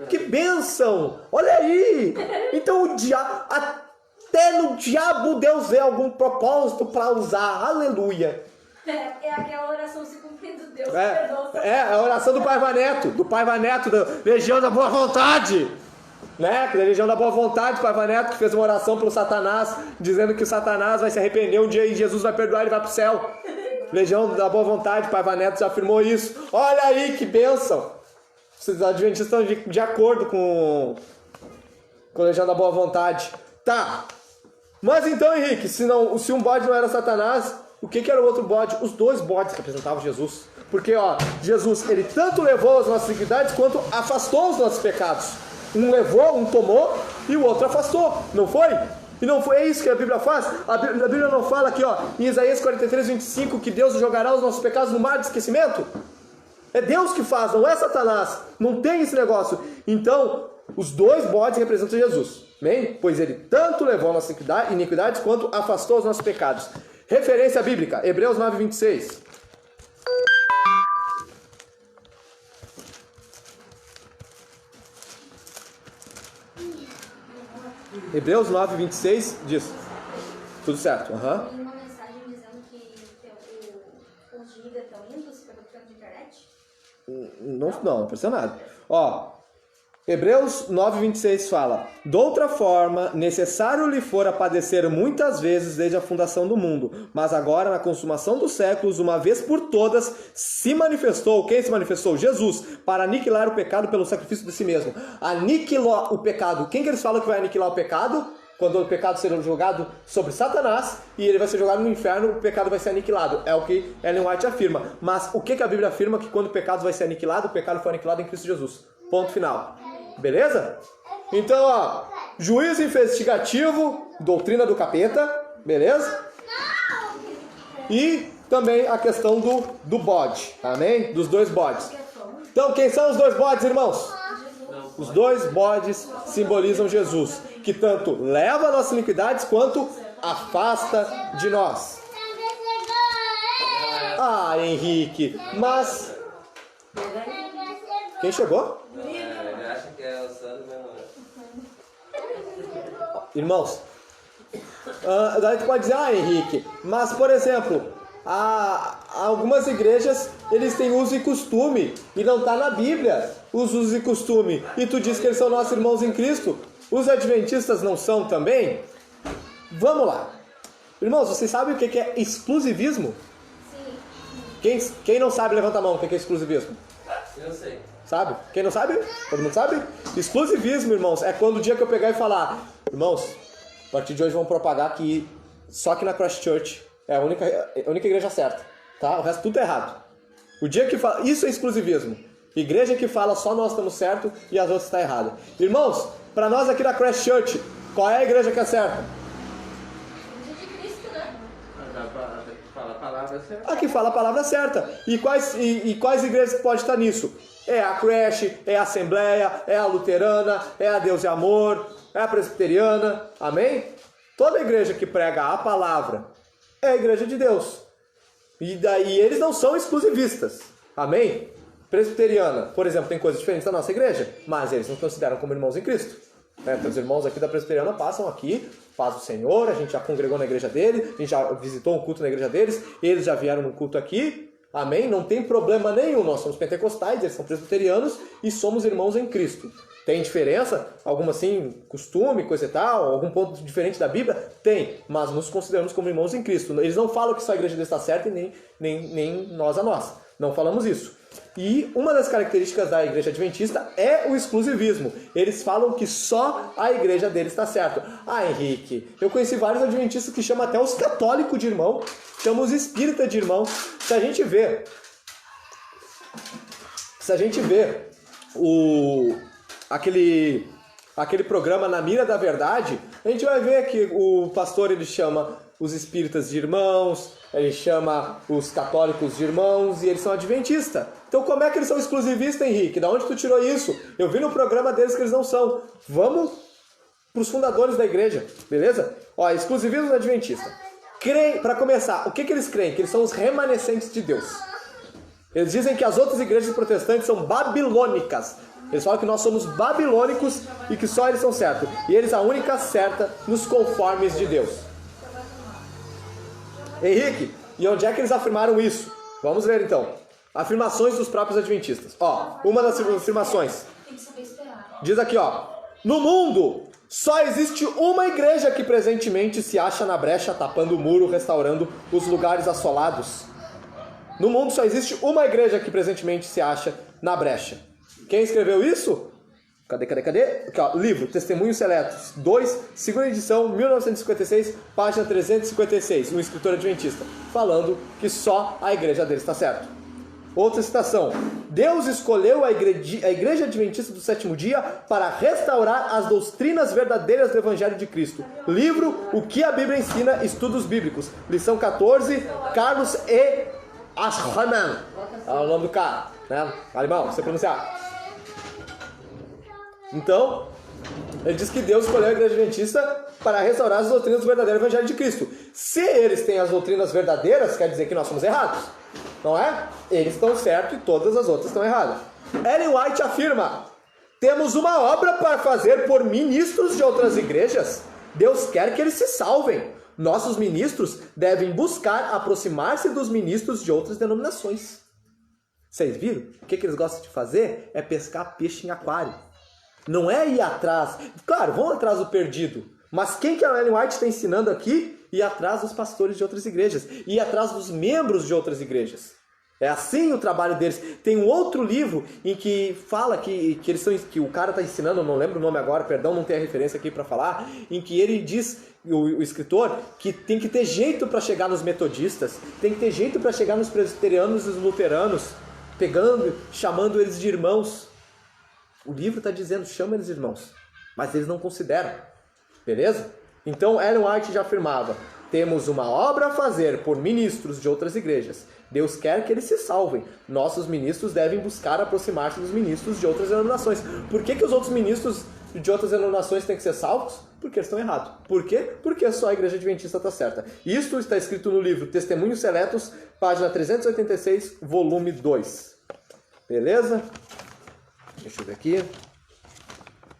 S1: Que bênção! Olha aí! Então o diabo... Até no diabo Deus vê algum propósito para usar. Aleluia!
S2: É aquela oração se cumprindo, Deus perdoa.
S1: É a oração do Paiva Neto, da Legião da Boa Vontade. Né? Da Legião da Boa Vontade, Paiva Neto, que fez uma oração pelo Satanás, dizendo que o Satanás vai se arrepender um dia e Jesus vai perdoar e ele vai pro céu. Legião da Boa Vontade, Paiva Neto já afirmou isso. Olha aí que bênção! Os adventistas estão de acordo com a Legião da Boa Vontade. Tá. Mas então, Henrique, se um bode não era Satanás, o que era o outro bode? Os 2 bodes que representavam Jesus. Porque, ó, Jesus, ele tanto levou as nossas iniquidades quanto afastou os nossos pecados. Um levou, um tomou e o outro afastou. Não foi? E não foi isso que a Bíblia faz? A Bíblia não fala aqui, ó, em Isaías 43, 25, que Deus jogará os nossos pecados no mar de esquecimento? É Deus que faz, não é Satanás. Não tem esse negócio. Então, os 2 bodes representam Jesus. Amém? Pois ele tanto levou nossas iniquidades quanto afastou os nossos pecados. Referência bíblica, Hebreus 9, 26. Hebreus 9, 26 diz. Tudo certo. Uhum.
S5: Tem uma mensagem dizendo que os gigas estão indo, se pegou de internet?
S1: Não precisa nada. Ó, Hebreus 9, 26 fala: Doutra forma, necessário lhe fora padecer muitas vezes desde a fundação do mundo, mas agora, na consumação dos séculos, uma vez por todas, se manifestou. Quem se manifestou? Jesus, para aniquilar o pecado pelo sacrifício de si mesmo. Aniquilou o pecado. Quem que eles falam que vai aniquilar o pecado? quando o pecado será jogado sobre Satanás e ele vai ser jogado no inferno, o pecado vai ser aniquilado. É o que Ellen White afirma. Mas o que a Bíblia afirma? Que quando o pecado vai ser aniquilado, o pecado foi aniquilado em Cristo Jesus. Ponto final. Beleza? Então, ó, juízo investigativo, doutrina do capeta, beleza? E também a questão do bode, amém? Dos dois bodes. Então, quem são os dois bodes, irmãos? Os dois bodes simbolizam Jesus, que tanto leva a nossas iniquidades quanto afasta de nós. Ah, Henrique, mas... Quem chegou?
S4: Ele acha que é o Sandro, mas não é.
S1: Irmãos, daí tu pode dizer, Henrique, mas, por exemplo, algumas igrejas, eles têm uso e costume, e não está na Bíblia os usos e costume, e tu diz que eles são nossos irmãos em Cristo. Os adventistas não são também? Vamos lá. Irmãos, vocês sabem o que é exclusivismo?
S5: Sim.
S1: Quem não sabe, levanta a mão. O que é exclusivismo?
S4: Eu sei.
S1: Sabe? Quem não sabe? Todo mundo sabe? Exclusivismo, irmãos, é quando o dia que eu pegar e falar, irmãos, a partir de hoje vamos propagar que só que na Christ Church é a única igreja certa, tá? O resto tudo é errado. O dia que fala, isso é exclusivismo. Igreja que fala só nós estamos certo e as outras estão erradas. Irmãos, para nós aqui na Christ Church, qual é a igreja que é certa?
S5: De Cristo, né?
S3: Fala a palavra certa.
S1: A que fala a palavra certa. E quais igrejas que pode estar nisso? É a Creche, é a Assembleia, é a Luterana, é a Deus e Amor, é a Presbiteriana, amém? Toda igreja que prega a palavra é a igreja de Deus. E daí eles não são exclusivistas, amém? Presbiteriana, por exemplo, tem coisas diferentes da nossa igreja, mas eles nos consideram como irmãos em Cristo. Os irmãos aqui da Presbiteriana passam aqui, paz do Senhor, a gente já congregou na igreja deles, a gente já visitou um culto na igreja deles, eles já vieram no culto aqui, amém? Não tem problema nenhum, nós somos pentecostais, eles são presbiterianos e somos irmãos em Cristo. Tem diferença? Alguma assim, costume, coisa e tal? Algum ponto diferente da Bíblia? Tem, mas nos consideramos como irmãos em Cristo. Eles não falam que só a igreja deles está certa e nem nós a nossa. Não falamos isso. E uma das características da igreja adventista é o exclusivismo. Eles falam que só a igreja deles está certa. Henrique, eu conheci vários adventistas que chamam até os católicos de irmão, chamam os espíritas de irmão. Se a gente vê aquele programa Na Mira da Verdade, a gente vai ver que o pastor ele chama os espíritas de irmãos, ele chama os católicos de irmãos e eles são adventistas. Então como é que eles são exclusivistas, Henrique? Da onde tu tirou isso? Eu vi no programa deles que eles não são. Vamos para os fundadores da igreja, beleza? Exclusivismo adventista. Para começar, o que eles creem? Que eles são os remanescentes de Deus. Eles dizem que as outras igrejas protestantes são babilônicas. Eles falam que nós somos babilônicos e que só eles são certos. E eles a única certa nos conformes de Deus. Henrique, e onde é que eles afirmaram isso? Vamos ver então. Afirmações dos próprios adventistas. Uma das afirmações.
S2: Tem que saber esperar.
S1: Diz aqui, no mundo só existe uma igreja que presentemente se acha na brecha, tapando o muro, restaurando os lugares assolados. No mundo só existe uma igreja que presentemente se acha na brecha. Quem escreveu isso? Cadê? Aqui, livro, Testemunhos Seletos, 2, segunda edição, 1956, página 356, um escritor adventista, falando que só a igreja dele está certo. Outra citação. Deus escolheu a igreja adventista do sétimo dia para restaurar as doutrinas verdadeiras do Evangelho de Cristo. Livro, O que a Bíblia ensina, Estudos Bíblicos. Lição 14, Carlos E. Aschmann. É o nome do cara, né? Alemão, você pronunciar. Então, ele diz que Deus escolheu a igreja adventista para restaurar as doutrinas do verdadeiro Evangelho de Cristo. Se eles têm as doutrinas verdadeiras, quer dizer que nós somos errados. Não é? Eles estão certos e todas as outras estão erradas. Ellen White afirma: temos uma obra para fazer por ministros de outras igrejas. Deus quer que eles se salvem. Nossos ministros devem buscar aproximar-se dos ministros de outras denominações. Vocês viram? O que eles gostam de fazer? É pescar peixe em aquário. Não é ir atrás. Claro, vão atrás do perdido. Mas quem que a Ellen White está ensinando aqui? Ir atrás dos pastores de outras igrejas. Ir atrás dos membros de outras igrejas. É assim o trabalho deles. Tem um outro livro em que fala que que o cara está ensinando, eu não lembro o nome agora, perdão, não tenho a referência aqui para falar, em que ele diz, o escritor, que tem que ter jeito para chegar nos metodistas, tem que ter jeito para chegar nos presbiterianos e nos luteranos, chamando eles de irmãos. O livro está dizendo, chama eles de irmãos, mas eles não consideram. Beleza? Então Ellen White já afirmava: temos uma obra a fazer por ministros de outras igrejas. Deus quer que eles se salvem. Nossos ministros devem buscar aproximar-se dos ministros de outras denominações. Por que os outros ministros de outras denominações têm que ser salvos? Porque eles estão errados. Por quê? Porque só a igreja adventista está certa. Isto está escrito no livro Testemunhos Seletos, página 386, volume 2. Beleza? Deixa eu ver aqui.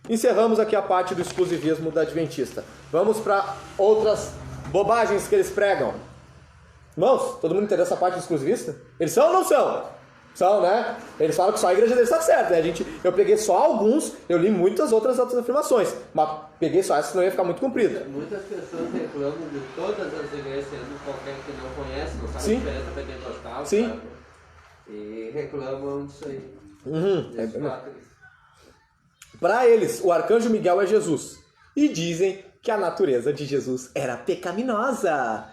S1: Encerramos aqui a parte do exclusivismo da adventista. Vamos para outras bobagens que eles pregam. Irmãos, todo mundo entendeu essa parte do exclusivista? Eles são ou não são? São, né? Eles falam que só a igreja deles está certa, né? Eu peguei só alguns, eu li muitas outras afirmações, mas peguei só essa, senão ia ficar muito comprido.
S3: Muitas pessoas reclamam de todas as igrejas, sendo qualquer que não conhece, não sabe a diferença pentecostal,
S1: sim,
S3: sabe? E reclamam disso aí.
S1: Para eles, o arcanjo Miguel é Jesus. E dizem que a natureza de Jesus era pecaminosa.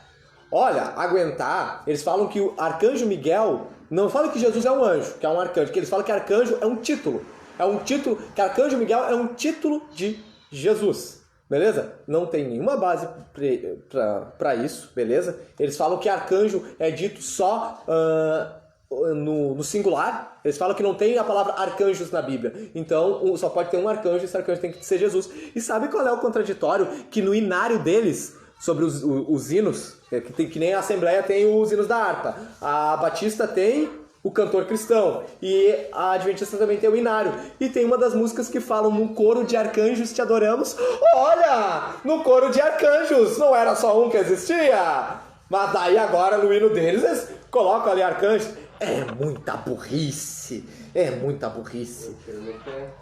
S1: Olha, aguentar, eles falam que o arcanjo Miguel, não falam que Jesus é um anjo, que é um arcanjo, que eles falam que arcanjo é um título. É um título, que arcanjo Miguel é um título de Jesus. Beleza? Não tem nenhuma base para isso, beleza? Eles falam que arcanjo é dito só no singular. Eles falam que não tem a palavra arcanjos na Bíblia. Então, só pode ter um arcanjo, esse arcanjo tem que ser Jesus. E sabe qual é o contraditório? Que no inário deles, sobre os hinos, que nem a Assembleia tem os hinos da harpa, a Batista tem o cantor cristão, e a Adventista também tem o inário. E tem uma das músicas que falam: no coro de arcanjos te adoramos. Olha! No coro de arcanjos! Não era só um que existia! Mas daí agora no hino deles eles colocam ali arcanjos. É muita burrice! É muita burrice!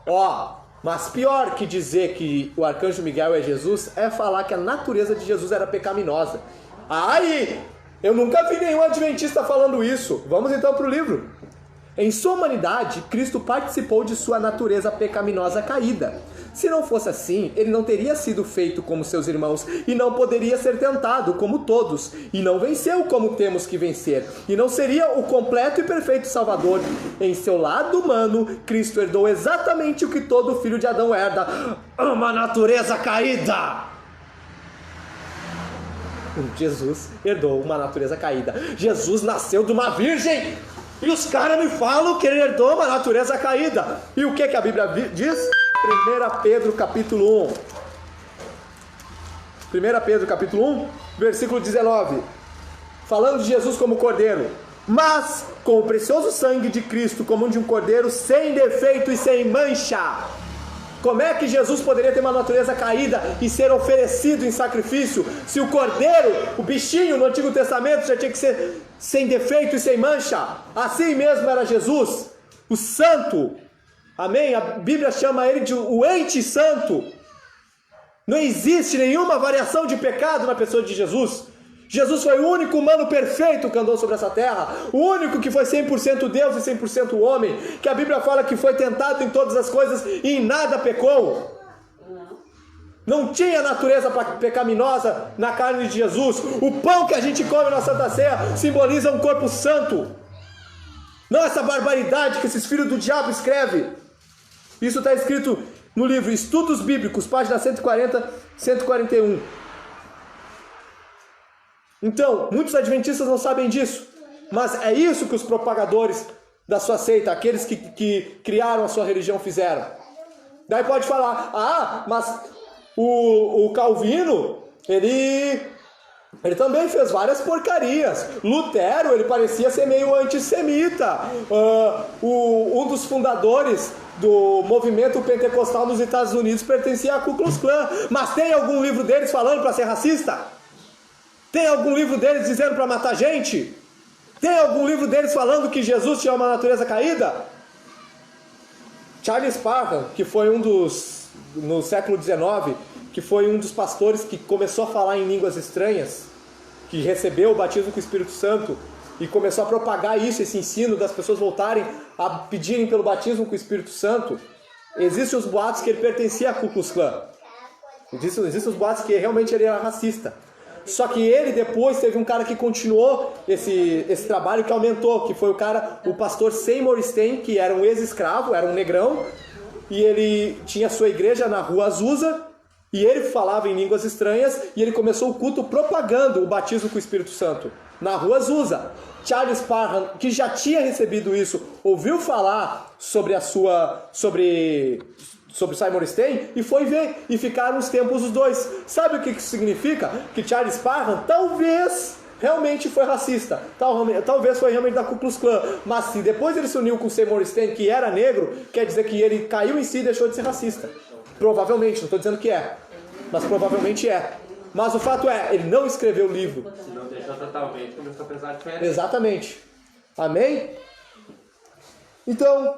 S1: Ó, mas pior que dizer que o arcanjo Miguel é Jesus é falar que a natureza de Jesus era pecaminosa. Aí, eu nunca vi nenhum adventista falando isso. Vamos então para o livro. Em sua humanidade, Cristo participou de sua natureza pecaminosa caída. Se não fosse assim, ele não teria sido feito como seus irmãos e não poderia ser tentado como todos, e não venceu como temos que vencer, e não seria o completo e perfeito Salvador. Em seu lado humano, Cristo herdou exatamente o que todo filho de Adão herda: uma natureza caída. Jesus herdou uma natureza caída. Jesus nasceu de uma virgem, e os caras me falam que ele herdou uma natureza caída. E o que a Bíblia diz? 1 Pedro capítulo 1. 1 Pedro capítulo 1, versículo 19. Falando de Jesus como cordeiro: mas com o precioso sangue de Cristo, como de um cordeiro sem defeito e sem mancha. Como é que Jesus poderia ter uma natureza caída e ser oferecido em sacrifício, se o cordeiro, o bichinho no Antigo Testamento, já tinha que ser sem defeito e sem mancha? Assim mesmo era Jesus, o santo. Amém? A Bíblia chama ele de o ente santo. Não existe nenhuma variação de pecado na pessoa de Jesus. Jesus foi o único humano perfeito que andou sobre essa terra, o único que foi 100% Deus e 100% homem, que a Bíblia fala que foi tentado em todas as coisas e em nada pecou. Não tinha natureza pecaminosa na carne de Jesus. O pão que a gente come na Santa Ceia simboliza um corpo santo, não essa barbaridade que esses filhos do diabo escrevem. Isso está escrito no livro Estudos Bíblicos, página 140, 141. Então, muitos adventistas não sabem disso, mas é isso que os propagadores da sua seita, aqueles que criaram a sua religião, fizeram. Daí pode falar: mas o Calvino, ele também fez várias porcarias. Lutero, ele parecia ser meio antissemita. Um dos fundadores do movimento pentecostal nos Estados Unidos pertencia à Ku Klux Klan. Mas tem algum livro deles falando para ser racista? Tem algum livro deles dizendo para matar gente? Tem algum livro deles falando que Jesus tinha uma natureza caída? Charles Spurgeon, que foi no século XIX, que foi um dos pastores que começou a falar em línguas estranhas, que recebeu o batismo com o Espírito Santo, e começou a propagar isso, esse ensino das pessoas voltarem a pedirem pelo batismo com o Espírito Santo, existem os boatos que ele pertencia à Ku Klux Klan. Existem os boatos que realmente ele era racista. Só que ele depois teve um cara que continuou esse trabalho, que aumentou, que foi o pastor Seymour Stein, que era um ex-escravo, era um negrão, e ele tinha sua igreja na rua Azusa, e ele falava em línguas estranhas, e ele começou o culto propagando o batismo com o Espírito Santo na rua Azusa. Charles Parham, que já tinha recebido isso, ouviu falar sobre Seymour Stein e foi ver, e ficaram uns tempos os dois. Sabe o que isso significa? Que Charles Parham talvez realmente foi racista, talvez foi realmente da Ku Klux Klan, mas se depois ele se uniu com Seymour Stein, que era negro, quer dizer que ele caiu em si e deixou de ser racista. Provavelmente, não estou dizendo que é, mas provavelmente é. Mas o fato é, ele não escreveu o livro.
S3: Se não deixou totalmente, começou a pensar diferente.
S1: Exatamente. Amém? Então,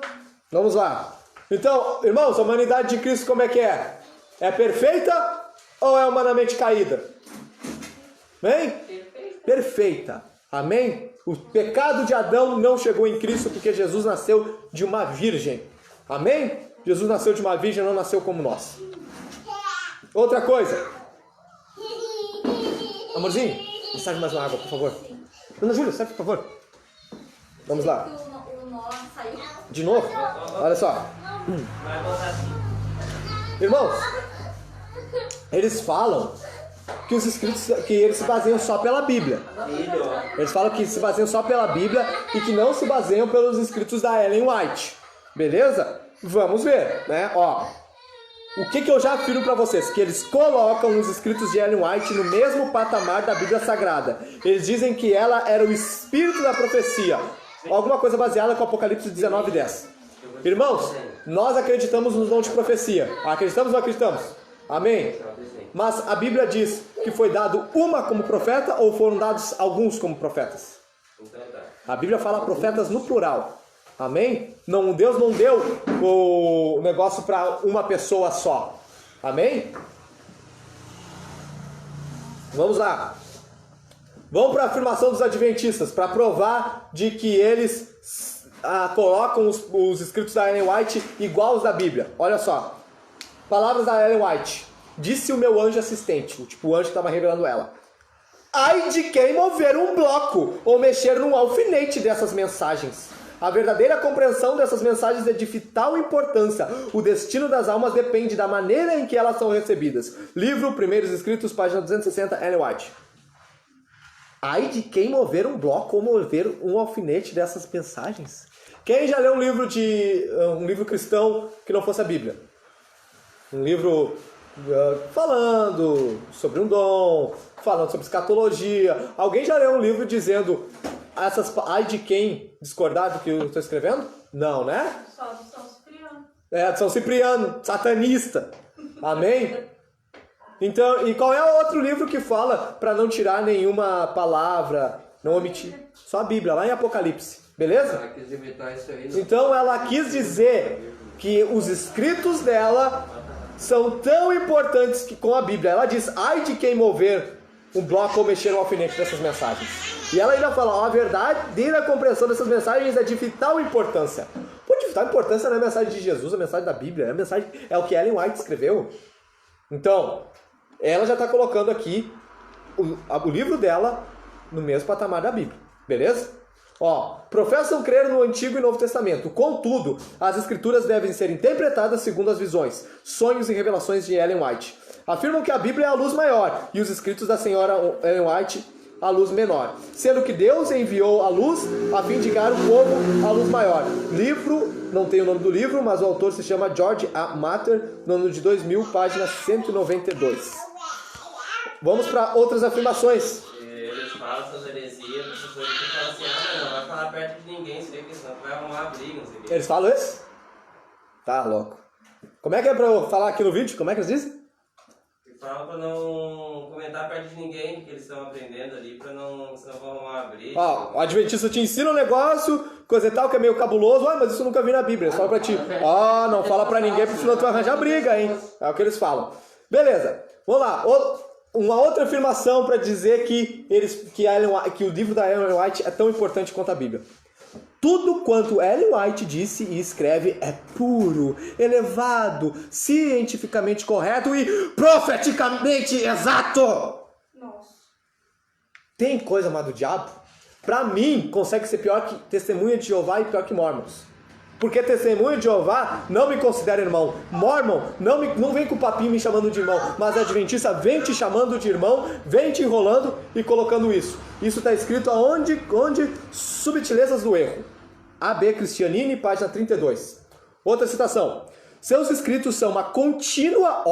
S1: vamos lá. Então, irmãos, a humanidade de Cristo como é que é? É perfeita ou é humanamente caída? Amém? Perfeita. Amém? O pecado de Adão não chegou em Cristo porque Jesus nasceu de uma virgem. Amém? Jesus nasceu de uma virgem, não nasceu como nós. Outra coisa. Amorzinho, me serve mais uma água, por favor. Dona Júlia, serve, por favor. Vamos lá.
S5: O nó saiu.
S1: De novo? Olha só. Irmãos, eles falam que os escritos, que eles se baseiam só pela Bíblia. Eles falam que se baseiam só pela Bíblia e que não se baseiam pelos escritos da Ellen White. Beleza? Vamos ver, né? Ó, o que eu já afirmo para vocês? Que eles colocam os escritos de Ellen White no mesmo patamar da Bíblia Sagrada. Eles dizem que ela era o espírito da profecia. Alguma coisa baseada com Apocalipse 19:10. Irmãos, nós acreditamos no dom de profecia. Acreditamos ou não acreditamos? Amém? Mas a Bíblia diz que foi dado uma como profeta ou foram dados alguns como profetas? A Bíblia fala profetas no plural. Amém? Não, Deus não deu o negócio para uma pessoa só. Amém? Vamos lá. Vamos para a afirmação dos adventistas, para provar de que eles colocam os escritos da Ellen White igual aos da Bíblia. Olha só. Palavras da Ellen White. Disse o meu anjo assistente, tipo o anjo que estava revelando ela. Ai de quem mover um bloco ou mexer num alfinete dessas mensagens. A verdadeira compreensão dessas mensagens é de vital importância. O destino das almas depende da maneira em que elas são recebidas. Livro, Primeiros Escritos, página 260, Ellen White. Ai de quem mover um bloco ou mover um alfinete dessas mensagens. Quem já leu um livro cristão que não fosse a Bíblia? Um livro falando sobre um dom, falando sobre escatologia. Alguém já leu um livro dizendo ai de quem discordar do que eu estou escrevendo? Não, né?
S2: Só de São Cipriano.
S1: É, de São Cipriano, satanista. Amém? Então, e qual é o outro livro que fala para não tirar nenhuma palavra, não omitir? Só a Bíblia, lá em Apocalipse. Beleza?
S3: Ela quis imitar isso aí.
S1: Então ela quis dizer que os escritos dela são tão importantes que com a Bíblia. Ela diz, ai de quem mover um bloco ou mexer um alfinete dessas mensagens. E ela ainda fala, a verdadeira compreensão dessas mensagens é de vital importância. Pô, de vital importância não é a mensagem de Jesus, a mensagem da Bíblia, é o que Ellen White escreveu. Então, ela já está colocando aqui o livro dela no mesmo patamar da Bíblia. Beleza? Ó, professam crer no Antigo e Novo Testamento. Contudo, as Escrituras devem ser interpretadas segundo as visões, sonhos e revelações de Ellen White. Afirmam que a Bíblia é a luz maior e os escritos da senhora Ellen White a luz menor, sendo que Deus enviou a luz a fim de guiar o povo à luz maior. Livro, não tem o nome do livro, mas o autor se chama George A. Matter, no ano de 2000, página 192. Vamos para outras afirmações.
S4: Eles falam essas heresias, as pessoas que falam assim, não vai falar perto de ninguém, isso aqui, senão vai arrumar briga, não sei o que.
S1: Eles falam isso? Tá louco. Como é que é pra eu falar aqui no vídeo? Como é que eles dizem?
S4: Fala pra não comentar perto de ninguém que eles estão aprendendo ali, senão vão arrumar uma briga.
S1: Ó, o Adventista te ensina um negócio, coisa e tal, que é meio cabuloso. Mas isso eu nunca vi na Bíblia, só pra ti. Não fala pra ninguém, porque senão tu vai arranjar briga, hein? É o que eles falam. Beleza, vamos lá. uma outra afirmação para dizer que o livro da Ellen White é tão importante quanto a Bíblia. Tudo quanto Ellen White disse e escreve é puro, elevado, cientificamente correto e profeticamente exato.
S2: Nossa.
S1: Tem coisa mais do diabo? Pra mim, consegue ser pior que testemunha de Jeová e pior que Mormons. Porque testemunha de Jeová não me considera irmão. Mormon não vem com o papinho me chamando de irmão, mas Adventista vem te chamando de irmão, vem te enrolando e colocando isso. Isso está escrito aonde? Subtilezas do erro. A.B. Cristianini, página 32. Outra citação. Seus escritos são uma contínua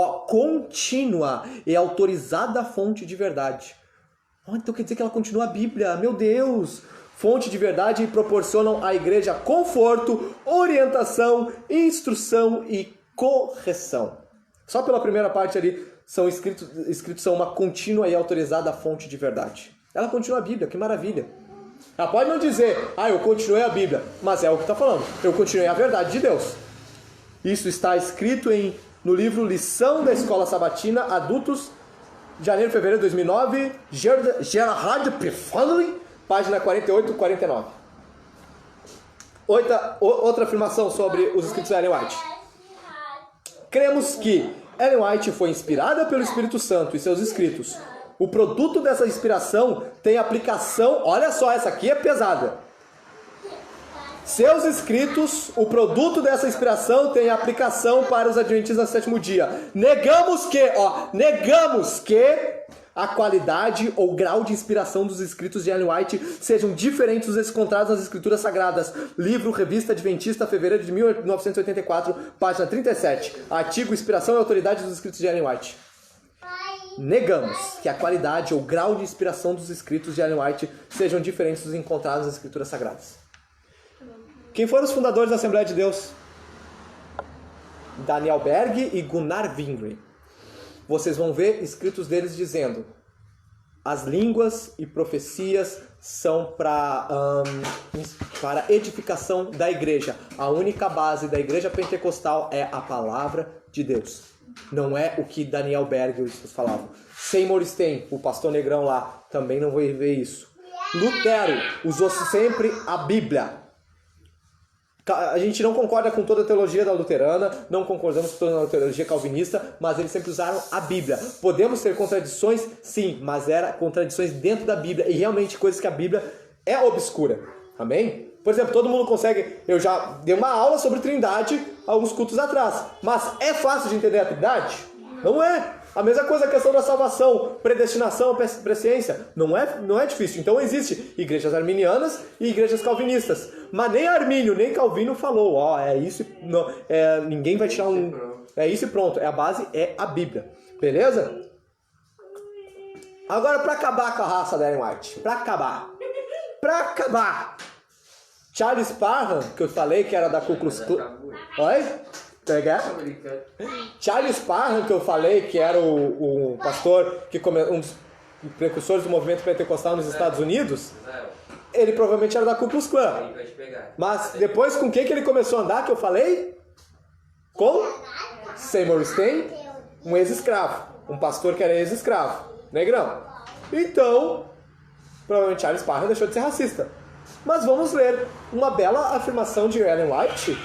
S1: e autorizada fonte de verdade. Então quer dizer que ela continua a Bíblia. Meu Deus! Fonte de verdade e proporcionam à igreja conforto, orientação, instrução e correção. Só pela primeira parte ali, são escritos são uma contínua e autorizada fonte de verdade. Ela continua a Bíblia, que maravilha. Ela pode não dizer, eu continuei a Bíblia, mas é o que está falando. Eu continuei a verdade de Deus. Isso está escrito no livro Lição da Escola Sabatina, Adultos, janeiro e fevereiro de 2009, Gerhard Pfandling, página 48 e 49. Outra afirmação sobre os escritos de Ellen White. Cremos que Ellen White foi inspirada pelo Espírito Santo e seus escritos. O produto dessa inspiração tem aplicação... Olha só, essa aqui é pesada. Seus escritos, o produto dessa inspiração tem aplicação para os adventistas do sétimo dia. Negamos que a qualidade ou grau de inspiração dos escritos de Ellen White sejam diferentes dos encontrados nas Escrituras Sagradas. Livro Revista Adventista, fevereiro de 1984, página 37. Artigo Inspiração e Autoridade dos Escritos de Ellen White. Negamos que a qualidade ou grau de inspiração dos escritos de Ellen White sejam diferentes dos encontrados nas Escrituras Sagradas. Quem foram os fundadores da Assembleia de Deus? Daniel Berg e Gunnar Wingren. Vocês vão ver escritos deles dizendo: as línguas e profecias são para edificação da igreja. A única base da igreja pentecostal é a palavra de Deus. Não é o que Daniel Berg e os falavam. Seymour Stein, o pastor negrão lá, também não vai ver isso. Lutero usou sempre a Bíblia. A gente não concorda com toda a teologia da luterana, não concordamos com toda a teologia calvinista, mas eles sempre usaram a Bíblia. Podemos ter contradições? Sim, mas eram contradições dentro da Bíblia e realmente coisas que a Bíblia é obscura. Amém? Por exemplo, todo mundo consegue... Eu já dei uma aula sobre Trindade alguns cultos atrás, mas é fácil de entender a Trindade? Não é. A mesma coisa a questão da salvação, predestinação, presciência. Não é difícil. Então existe igrejas arminianas e igrejas calvinistas. Mas nem Armínio, nem Calvino falou, é isso, não, ninguém vai tirar é isso e pronto. A base é a Bíblia. Beleza? Agora, para acabar com a raça da Ellen White. Para acabar. Charles Parham, que eu falei que era da Ku Klux Klan. Oi? Charles Parham, que eu falei que era o pastor, um dos precursores do movimento pentecostal nos Estados Unidos, ele provavelmente era da Ku Klux Klan. Mas depois com quem que ele começou a andar, que eu falei? Com Seymour Stein, um ex-escravo. Um pastor que era ex-escravo. Negrão. Então, provavelmente Charles Parham deixou de ser racista. Mas vamos ler uma bela afirmação de Ellen White,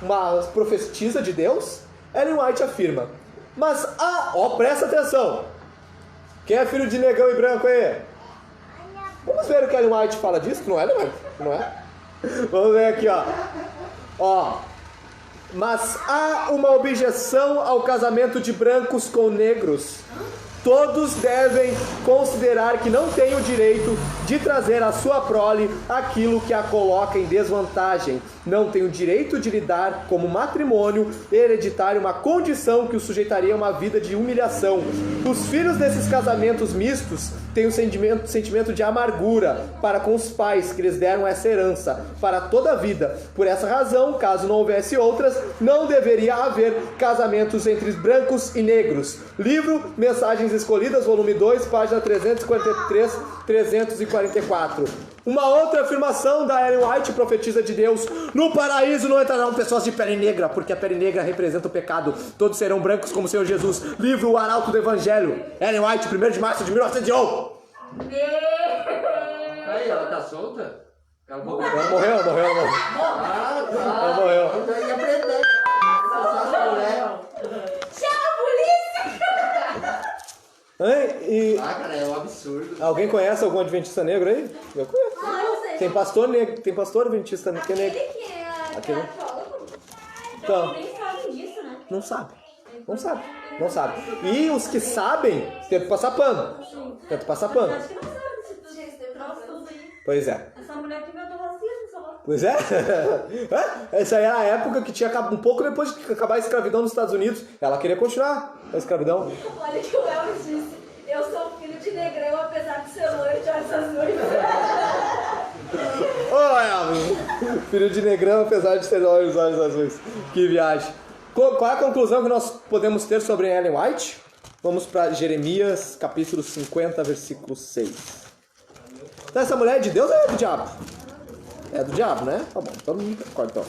S1: uma profetisa de Deus. Ellen White afirma: mas presta atenção, quem é filho de negão e branco aí? Vamos ver o que Ellen White fala disso, não é, não é? Vamos ver aqui, mas há uma objeção ao casamento de brancos com negros. Todos devem considerar que não têm o direito de trazer à sua prole aquilo que a coloca em desvantagem. Não tem o direito de lhe dar como matrimônio hereditário uma condição que o sujeitaria a uma vida de humilhação. Os filhos desses casamentos mistos têm um sentimento de amargura para com os pais que lhes deram essa herança para toda a vida. Por essa razão, caso não houvesse outras, não deveria haver casamentos entre brancos e negros. Livro Mensagens Escolhidas, volume 2, página 343, 344. Uma outra afirmação da Ellen White, profetisa de Deus: no paraíso não entrarão pessoas de pele negra, porque a pele negra representa o pecado. Todos serão brancos como o Senhor Jesus. Livro O Arauto do Evangelho. Ellen White, 1º de março de 1901.
S3: Aí, ela tá solta? Ela morreu.
S1: Ela morreu.
S3: Ah, tá.
S1: Ela morreu.
S3: Eu já ia aprender.
S5: Chama a polícia!
S1: E
S3: Cara, é um absurdo.
S1: alguém conhece algum adventista negro aí? Eu conheço.
S5: Ah, eu sei.
S1: Tem pastor negro, tem pastor adventista negro.
S5: Aquele que é
S1: Aquele?
S5: arqueólogo.
S1: Então.
S5: Nem sabem disso, né?
S1: Não sabe. E os que sabem, tentam passar pano.
S5: Acho que não sabe desse tudo aí.
S1: Pois é.
S5: Essa mulher que inventou racismo, sei lá.
S1: Pois é. Essa aí era a época que tinha acabado, um pouco depois de acabar a escravidão nos Estados Unidos. Ela queria continuar a escravidão.
S5: Olha que o Elvis disse: eu sou filho de negrão, apesar de ser loiro de olhos azuis.
S1: Ô, Elvis! Filho de negrão, apesar de ter olhos azuis. Que viagem. Qual é a conclusão que nós podemos ter sobre Ellen White? Vamos para Jeremias, capítulo 50, versículo 6. Então, essa mulher é de Deus ou é do diabo? É do diabo, né? Tá bom, todo mundo concorda então.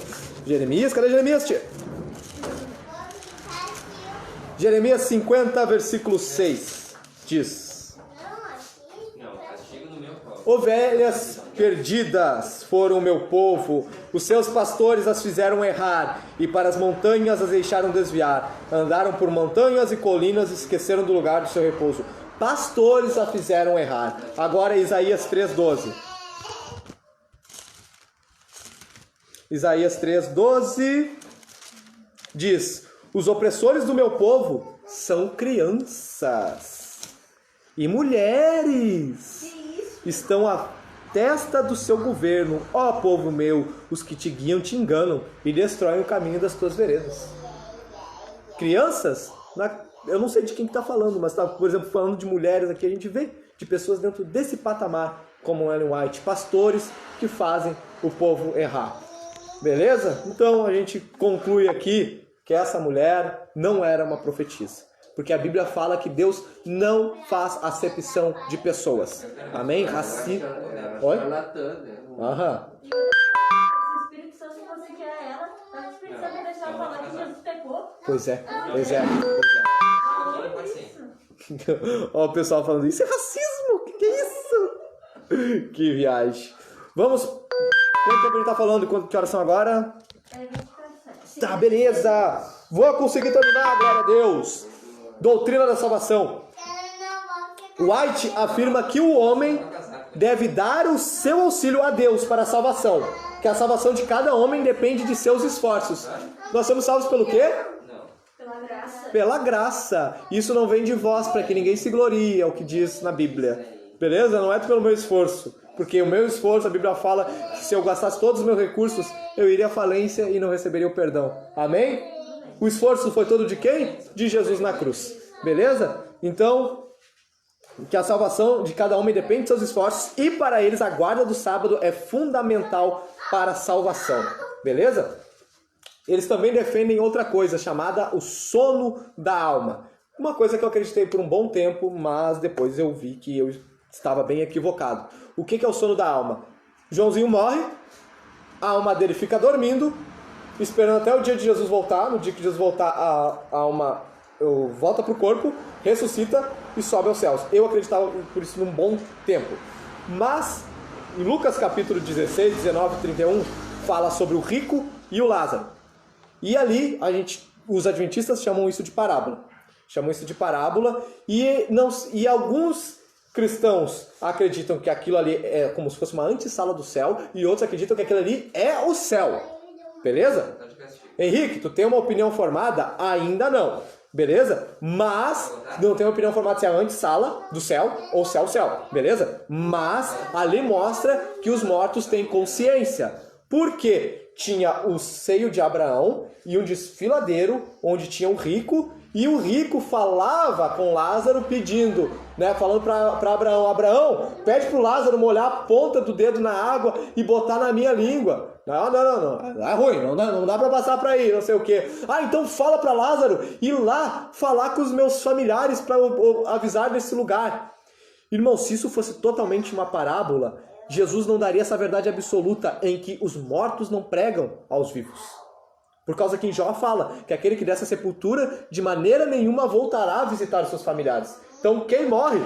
S1: Jeremias, cadê Jeremias, tia? Jeremias 50, versículo 6. Diz:
S4: Não, castigo no meu próprio.
S1: ovelhas perdidas foram o meu povo, os seus pastores as fizeram errar, e para as montanhas as deixaram desviar. Andaram por montanhas e colinas e esqueceram do lugar do seu repouso. Pastores a fizeram errar. Agora Isaías 3:12. Isaías 3:12 diz: os opressores do meu povo são crianças e mulheres. Estão à testa do seu governo. Ó povo meu, os que te guiam te enganam e destroem o caminho das tuas veredas. Crianças, eu não sei de quem está falando, mas está, por exemplo, falando de mulheres aqui, a gente vê de pessoas dentro desse patamar, como Ellen White, pastores que fazem o povo errar. Beleza? Então a gente conclui aqui que essa mulher não era uma profetisa, porque a Bíblia fala que Deus não faz acepção de pessoas. Amém? Racismo. Oi? Aham.
S5: Se o Espírito Santo fosse que é ela, o Espírito Santo ia deixar eu falar que Jesus pecou.
S1: Pois é.
S5: Isso.
S1: Ó, o pessoal falando, isso é racismo? Que é isso? Que viagem. Vamos. Quanto tempo a gente tá falando? Que horas são agora? Tá, beleza. Vou conseguir terminar, glória a Deus. Doutrina da salvação. White afirma que o homem deve dar o seu auxílio a Deus para a salvação. Que a salvação de cada homem depende de seus esforços. Nós somos salvos pelo quê?
S5: Pela graça.
S1: Pela graça. Isso não vem de vós, para que ninguém se glorie, é o que diz na Bíblia. Beleza? Não é pelo meu esforço. Porque o meu esforço, a Bíblia fala que se eu gastasse todos os meus recursos, eu iria à falência e não receberia o perdão. Amém? O esforço foi todo de quem? De Jesus na cruz. Beleza? Então, que a salvação de cada homem depende de seus esforços e para eles a guarda do sábado é fundamental para a salvação. Beleza? Eles também defendem outra coisa chamada o sono da alma. Uma coisa que eu acreditei por um bom tempo, mas depois eu vi que eu estava bem equivocado. O que é o sono da alma? Joãozinho morre, a alma dele fica dormindo, esperando até o dia de Jesus voltar. No dia que Jesus voltar, a alma volta para o corpo, ressuscita e sobe aos céus. Eu acreditava por isso num bom tempo. Mas, em Lucas capítulo 16, 19 e 31, fala sobre o rico e o Lázaro. E ali, os adventistas chamam isso de parábola. E alguns cristãos acreditam que aquilo ali é como se fosse uma antessala do céu, e outros acreditam que aquilo ali é o céu. Beleza? Henrique, tu tem uma opinião formada? Ainda não. Beleza? Mas não tem uma opinião formada se é a antessala do céu ou se é o céu. Beleza? Mas ali mostra que os mortos têm consciência. Por quê? Tinha o seio de Abraão e um desfiladeiro onde tinha um rico E o rico falava com Lázaro pedindo, né, falando para Abraão, Abraão, pede para o Lázaro molhar a ponta do dedo na água e botar na minha língua. Não, é ruim, não dá para passar para aí, não sei o quê. Então fala para Lázaro ir lá falar com os meus familiares para avisar desse lugar. Irmão, se isso fosse totalmente uma parábola, Jesus não daria essa verdade absoluta em que os mortos não pregam aos vivos. Por causa que em Jó fala que aquele que desce à sepultura de maneira nenhuma voltará a visitar os seus familiares. Então quem morre,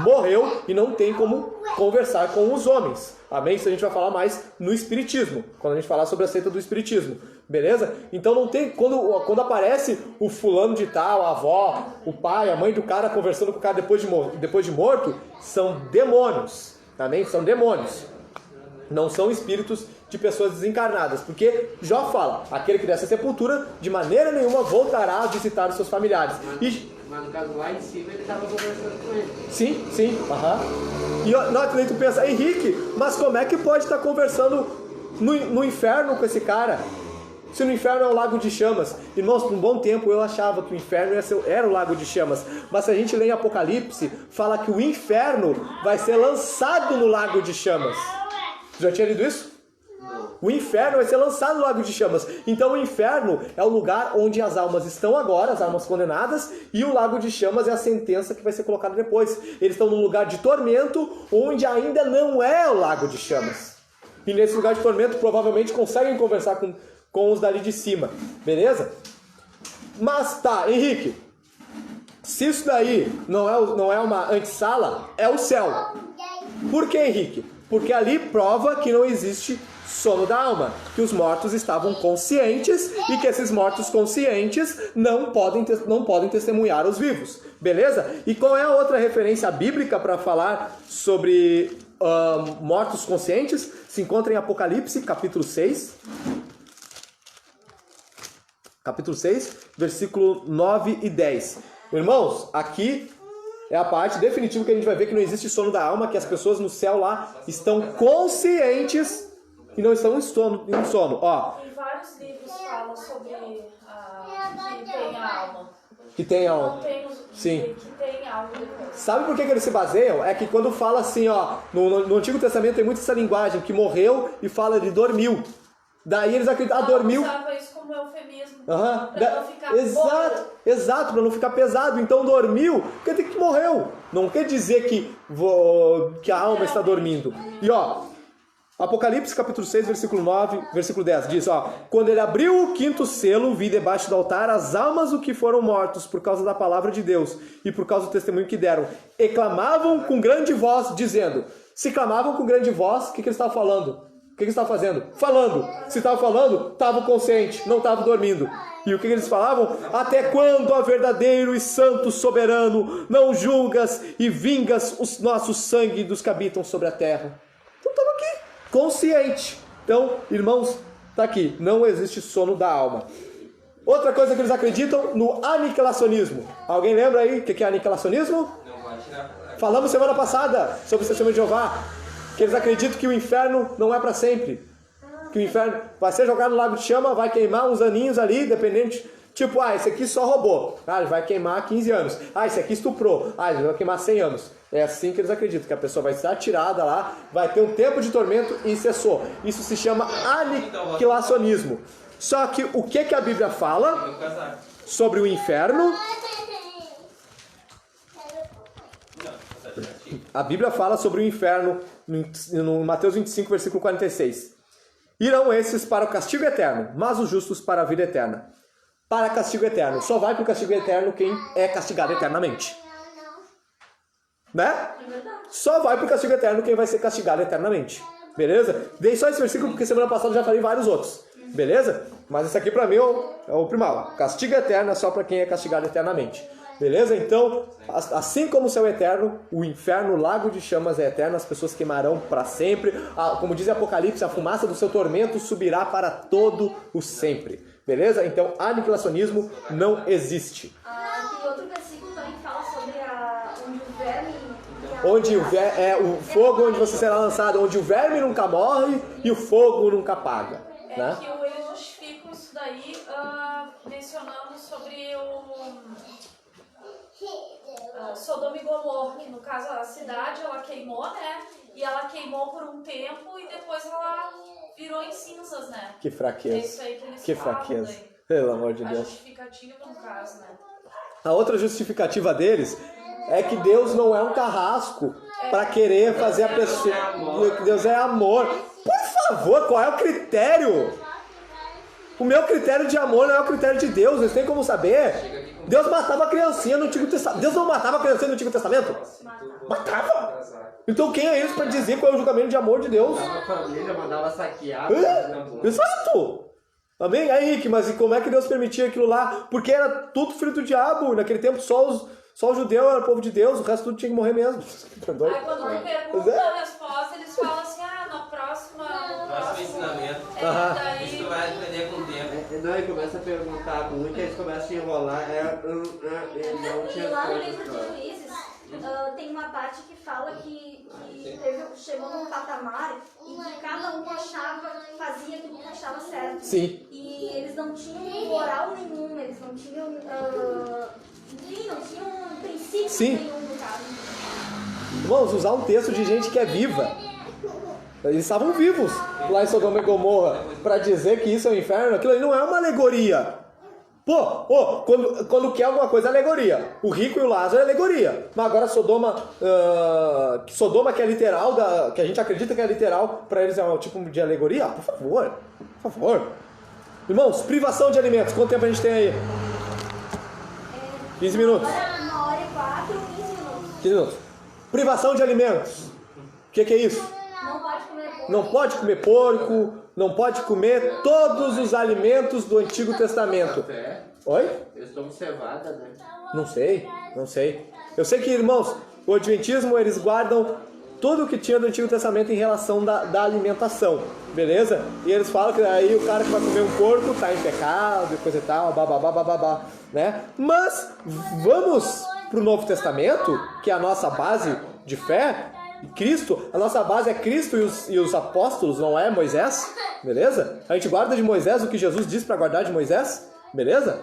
S1: morreu e não tem como conversar com os homens. Amém? Isso a gente vai falar mais no Espiritismo, quando a gente falar sobre a seita do Espiritismo. Beleza? Então não tem, quando aparece o fulano de tal, a avó, o pai, a mãe do cara conversando com o cara depois de morto, são demônios. Amém? São demônios. Não são espíritos de pessoas desencarnadas, porque Jó fala, aquele que desce à sepultura, de maneira nenhuma voltará a visitar os seus familiares.
S3: Mas no caso lá em cima ele estava conversando com ele.
S1: Sim. E tu pensa, Henrique, mas como é que pode estar conversando no inferno com esse cara? Se no inferno é o lago de chamas. Irmãos, por um bom tempo eu achava que o inferno era o lago de chamas. Mas se a gente lê em Apocalipse, fala que o inferno vai ser lançado no lago de chamas. Já tinha lido isso? O inferno vai ser lançado no lago de chamas. Então o inferno é o lugar onde as almas estão agora, as almas condenadas, e o lago de chamas é a sentença que vai ser colocada depois. Eles estão num lugar de tormento, onde ainda não é o lago de chamas. E nesse lugar de tormento provavelmente conseguem conversar com os dali de cima. Beleza? Mas tá, Henrique, se isso daí não é uma antessala, é o céu. Por que, Henrique? Porque ali prova que não existe sono da alma, que os mortos estavam conscientes e que esses mortos conscientes não podem testemunhar os vivos. Beleza? E qual é a outra referência bíblica para falar sobre mortos conscientes? Se encontra em Apocalipse, capítulo 6. Capítulo 6, versículo 9 e 10. Irmãos, aqui é a parte definitiva que a gente vai ver que não existe sono da alma, que as pessoas no céu lá estão conscientes e não estão em sono. Ó,
S2: Em vários livros fala sobre que tem a alma.
S1: Que tem alma.
S2: Não tem
S1: Sim.
S2: Que tem algo depois.
S1: Sabe por que eles se baseiam? É que quando fala assim, ó, no Antigo Testamento tem muito essa linguagem, que morreu e fala de dormiu. Daí eles acreditam, dormiu.
S2: Usava isso como eufemismo.
S1: Uhum.
S2: Pra não ficar
S1: Exato, para não ficar pesado. Então dormiu, quer dizer que morreu. Não quer dizer que a alma está dormindo. E ó, Apocalipse capítulo 6, versículo 9, versículo 10, diz, ó, quando ele abriu o quinto selo, vi debaixo do altar as almas do que foram mortos por causa da palavra de Deus e por causa do testemunho que deram. E clamavam com grande voz, dizendo, se clamavam com grande voz, o que eles estavam falando? O que eles estavam fazendo? Falando. Se estavam falando, estavam conscientes, não estavam dormindo. E o que eles falavam? Até quando, ó verdadeiro e santo soberano, não julgas e vingas o nosso sangue dos que habitam sobre a terra? Então estava aqui, consciente. Então, irmãos, está aqui, não existe sono da alma. Outra coisa que eles acreditam no aniquilacionismo. Alguém lembra aí o que é aniquilacionismo?
S4: Não pode tirar.
S1: Falamos semana passada sobre o testemunho de Jeová. Que eles acreditam que o inferno não é para sempre. Que o inferno vai ser jogado no lago de chama, vai queimar uns aninhos ali, dependente. Tipo, esse aqui só roubou. Ele vai queimar 15 anos. Esse aqui estuprou. Ele vai queimar 100 anos. É assim que eles acreditam, que a pessoa vai ser atirada lá, vai ter um tempo de tormento e cessou. Isso se chama aniquilacionismo. Só que o que a Bíblia fala sobre o inferno? A Bíblia fala sobre o inferno no Mateus 25, versículo 46. Irão esses para o castigo eterno, mas os justos para a vida eterna. Para castigo eterno. Só vai para o castigo eterno quem é castigado eternamente. Né? Só vai para o castigo eterno quem vai ser castigado eternamente. Beleza? Dei só esse versículo porque semana passada eu já falei vários outros. Beleza? Mas esse aqui para mim é o primal. Castigo eterno é só para quem é castigado eternamente. Beleza? Então, assim como o céu é eterno, o inferno, o lago de chamas é eterno, as pessoas queimarão para sempre. Como diz Apocalipse, a fumaça do seu tormento subirá para todo o sempre. Beleza? Então, aniquilacionismo não existe.
S5: Tem outro versículo também que fala sobre
S1: onde o verme... o fogo onde você será lançado, onde o verme nunca morre e o fogo nunca apaga.
S2: É
S1: né?
S2: que eles justificam isso daí mencionando sobre o Sodoma e Gomorra, que no caso a cidade ela queimou, né? E ela queimou por um tempo e depois ela virou em cinzas, né?
S1: Que
S2: É
S1: fraqueza.
S2: isso aí que eles
S1: Que
S2: falam
S1: fraqueza.
S2: daí.
S1: Pelo amor de
S2: A
S1: Deus.
S2: justificativa no caso, né?
S1: A outra justificativa deles é que Deus não é um carrasco para querer fazer a pessoa. Que Deus é amor. Por favor, qual é o critério? O meu critério de amor não é o critério de Deus. Vocês têm como saber? Deus matava a criancinha no Antigo Testamento. Deus não matava a criancinha no Antigo Testamento? Matava! Então quem é isso para dizer qual é o julgamento de amor de Deus?
S3: A família mandava saquear.
S1: Exato! Amém? Aí, Rick, mas e como é que Deus permitia aquilo lá? Porque era tudo filho do diabo. Naquele tempo só o judeu era o povo de Deus, o resto tudo tinha que morrer mesmo.
S2: Aí quando tu pergunta a resposta, eles falam assim, no próximo
S4: ensinamento.
S2: Daí...
S4: Isso vai aprender com o tempo.
S3: Não, ele começa a perguntar muito, eles começam a enrolar. Não tinha
S5: E lá no
S3: coisa
S5: livro de
S3: pra-
S5: Juízes, tem uma parte que fala que chegou num patamar em que cada um achava que fazia aquilo que achava certo.
S1: Sim.
S5: E eles não tinham moral nenhuma, eles não tinham, enfim, não tinham princípio
S1: Sim.
S5: nenhum no caso.
S1: Vamos usar um texto de gente que é viva. Eles estavam vivos lá em Sodoma e Gomorra para dizer que isso é o inferno. Aquilo ali não é uma alegoria. Quando quer alguma coisa é alegoria. O rico e o Lázaro é alegoria. Mas agora Sodoma que é literal, que a gente acredita que é literal, para eles é um tipo de alegoria? Por favor. Irmãos, privação de alimentos. Quanto tempo a gente tem aí? 15 minutos.
S5: Agora, 1h04, 15 minutos.
S1: 15 minutos. Privação de alimentos. O que é isso?
S5: Não pode comer porco.
S1: Não pode comer porco, não pode comer todos os alimentos do Antigo Testamento.
S3: Café.
S1: Oi?
S3: Eles tomam cevada, né?
S1: Não sei. Eu sei que, irmãos, o Adventismo, eles guardam tudo que tinha do Antigo Testamento em relação da alimentação, beleza? E eles falam que aí o cara que vai comer um porco tá em pecado e coisa e tal, babá, né? Mas vamos pro Novo Testamento, que é a nossa base de fé. Cristo, a nossa base é Cristo e os apóstolos, não é Moisés, beleza? A gente guarda de Moisés o que Jesus disse para guardar de Moisés, beleza?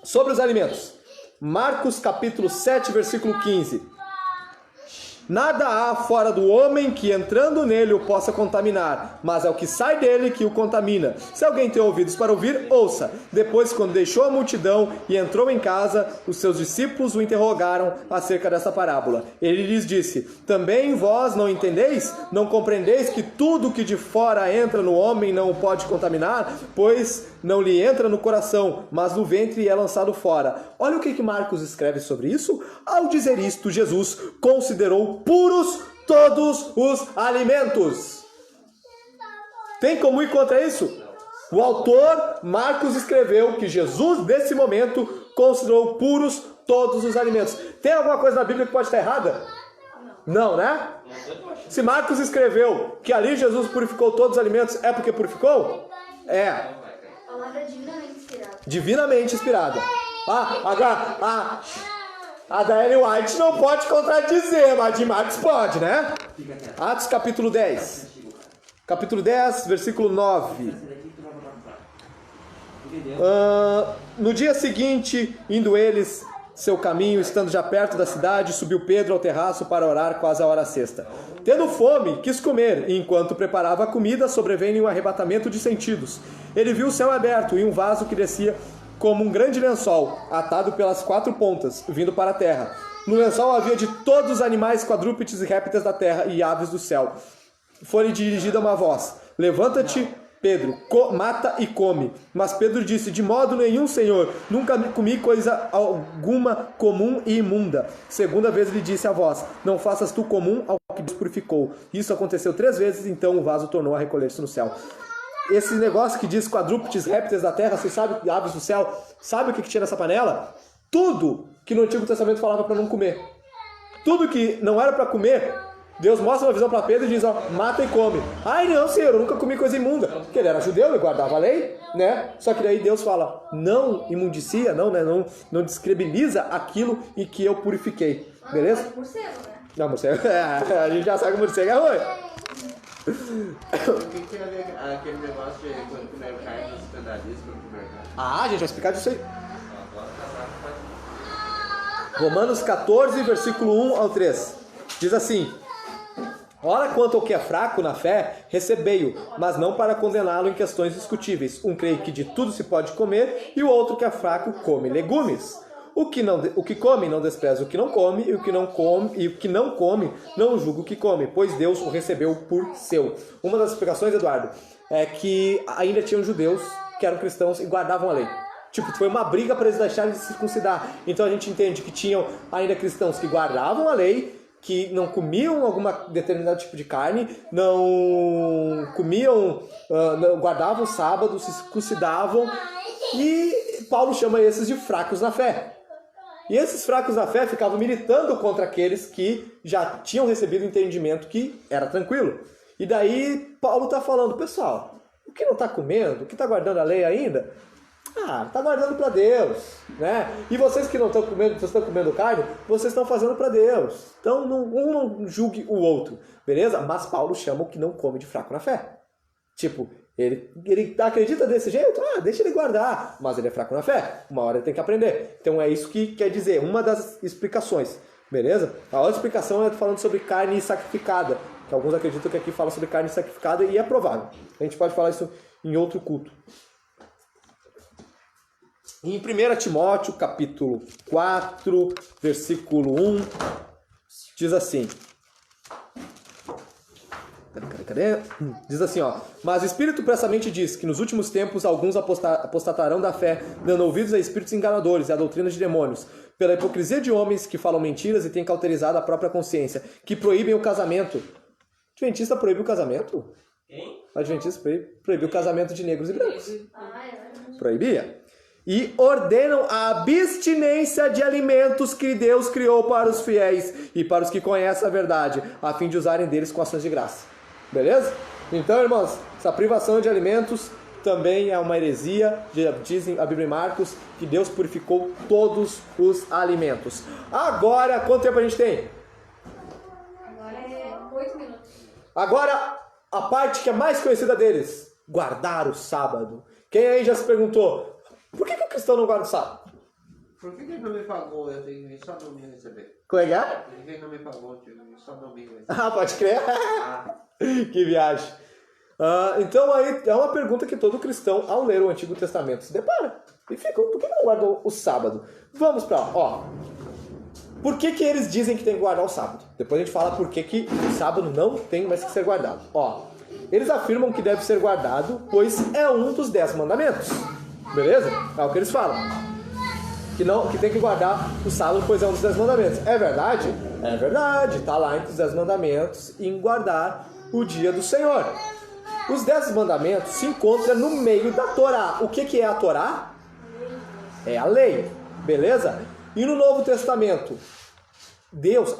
S1: Sobre os alimentos, Marcos capítulo 7, versículo 15. Nada há fora do homem que entrando nele o possa contaminar, mas é o que sai dele que o contamina. Se alguém tem ouvidos para ouvir, ouça. Depois, quando deixou a multidão e entrou em casa, os seus discípulos o interrogaram acerca dessa parábola. Ele lhes disse: também vós não entendeis? Não compreendeis que tudo que de fora entra no homem não o pode contaminar? Pois não lhe entra no coração, mas no ventre e é lançado fora. Olha o que Marcos escreve sobre isso. Ao dizer isto, Jesus considerou puros todos os alimentos. Tem como ir contra isso? O autor Marcos escreveu que Jesus, nesse momento, considerou puros todos os alimentos. Tem alguma coisa na Bíblia que pode estar errada? Não, né? Se Marcos escreveu que ali Jesus purificou todos os alimentos, é porque purificou? É.
S5: A palavra é divinamente inspirada.
S1: Divinamente inspirada. A da Ellen White não pode contradizer, mas de Marcos pode, né? Atos capítulo 10. Capítulo 10, versículo 9. No dia seguinte, indo eles seu caminho, estando já perto da cidade, subiu Pedro ao terraço para orar quase a hora sexta. Tendo fome, quis comer, e enquanto preparava a comida, sobreveio um arrebatamento de sentidos. Ele viu o céu aberto e um vaso que descia como um grande lençol, atado pelas 4 pontas, vindo para a terra. No lençol havia de todos os animais quadrúpedes e répteis da terra e aves do céu. Foi-lhe dirigida uma voz: levanta-te, Pedro, mata e come. Mas Pedro disse: de modo nenhum, Senhor, nunca comi coisa alguma comum e imunda. Segunda vez lhe disse a voz: não faças tu comum ao que Deus purificou. Isso aconteceu 3 vezes, então o vaso tornou a recolher-se no céu. Esse negócio que diz quadrúpedes, répteis da terra, você sabe, aves do céu, sabe o que tinha nessa panela? Tudo que no Antigo Testamento falava para não comer. Tudo que não era para comer, Deus mostra uma visão para Pedro e diz: ó, mata e come. Ai não, Senhor, eu nunca comi coisa imunda. Porque ele era judeu, ele guardava a lei, né? Só que daí Deus fala: não imundicia, não descredibiliza aquilo em que eu purifiquei. Beleza?
S5: Morcego, né?
S1: Não, morcego, a gente já sabe que morcego é ruim.
S3: O que tem a ver aquele negócio de quando comer carne no escandalismo no mercado?
S1: Ah, a gente vai explicar disso aí. Romanos 14, versículo 1 ao 3. Diz assim: ora, quanto ao que é fraco na fé, recebei-o, mas não para condená-lo em questões discutíveis. Um crê que de tudo se pode comer, e o outro que é fraco come legumes. O que come não despreza o que não come, e o que não come não julga o que come, pois Deus o recebeu por seu. Uma das explicações, Eduardo, é que ainda tinham judeus que eram cristãos e guardavam a lei. Tipo, foi uma briga para eles deixarem de se circuncidar. Então a gente entende que tinham ainda cristãos que guardavam a lei, que não comiam algum determinado tipo de carne, não comiam, não guardavam o sábado, se circuncidavam, e Paulo chama esses de fracos na fé. E esses fracos na fé ficavam militando contra aqueles que já tinham recebido o entendimento que era tranquilo. E daí Paulo está falando, pessoal, o que não está comendo, o que está guardando a lei ainda, está guardando para Deus, né? E vocês que não estão comendo, vocês estão comendo carne, vocês estão fazendo para Deus. Então um não julgue o outro, beleza? Mas Paulo chama o que não come de fraco na fé. Tipo, ele acredita desse jeito? Deixa ele guardar. Mas ele é fraco na fé. Uma hora ele tem que aprender. Então é isso que quer dizer, uma das explicações, beleza? A outra explicação é falando sobre carne sacrificada, que alguns acreditam que aqui fala sobre carne sacrificada e é provável. A gente pode falar isso em outro culto. Em 1 Timóteo, capítulo 4, versículo 1, diz assim... Cadê? Diz assim, ó: mas o Espírito expressamente diz que nos últimos tempos alguns apostatarão da fé, dando ouvidos a espíritos enganadores e a doutrinas de demônios, pela hipocrisia de homens que falam mentiras e têm cauterizado a própria consciência, que proíbem o casamento. Adventista proíbe o casamento?
S4: Quem?
S1: Adventista proibiu o casamento de negros e brancos. Proibia. E ordenam a abstinência de alimentos que Deus criou para os fiéis e para os que conhecem a verdade, a fim de usarem deles com ações de graça. Beleza? Então, irmãos, essa privação de alimentos também é uma heresia. Dizem a Bíblia em Marcos que Deus purificou todos os alimentos. Agora, quanto tempo a gente tem?
S5: Agora é 8 minutos.
S1: Agora, a parte que é mais conhecida deles: guardar o sábado. Quem aí já se perguntou, por que o cristão não guarda o sábado?
S3: Por que ele não me pagou? Eu tenho que vir só domingo receber.
S1: Como é que é?
S3: Por que ele não me pagou? Eu tenho que vir só domingo receber.
S1: Ah, pode crer? Que viagem. Então aí é uma pergunta que todo cristão, ao ler o Antigo Testamento, se depara. E fica, por que não guardam o sábado? Vamos pra lá, ó. Por que eles dizem que tem que guardar o sábado? Depois a gente fala por que o sábado não tem mais que ser guardado. Ó, eles afirmam que deve ser guardado, pois é um dos 10 mandamentos. Beleza? É o que eles falam. Que tem que guardar o sábado, pois é um dos 10 mandamentos. É verdade? É verdade. Está lá entre os 10 mandamentos em guardar o dia do Senhor. Os 10 mandamentos se encontram no meio da Torá. O que é a Torá? É a lei. Beleza? E no Novo Testamento? Deus...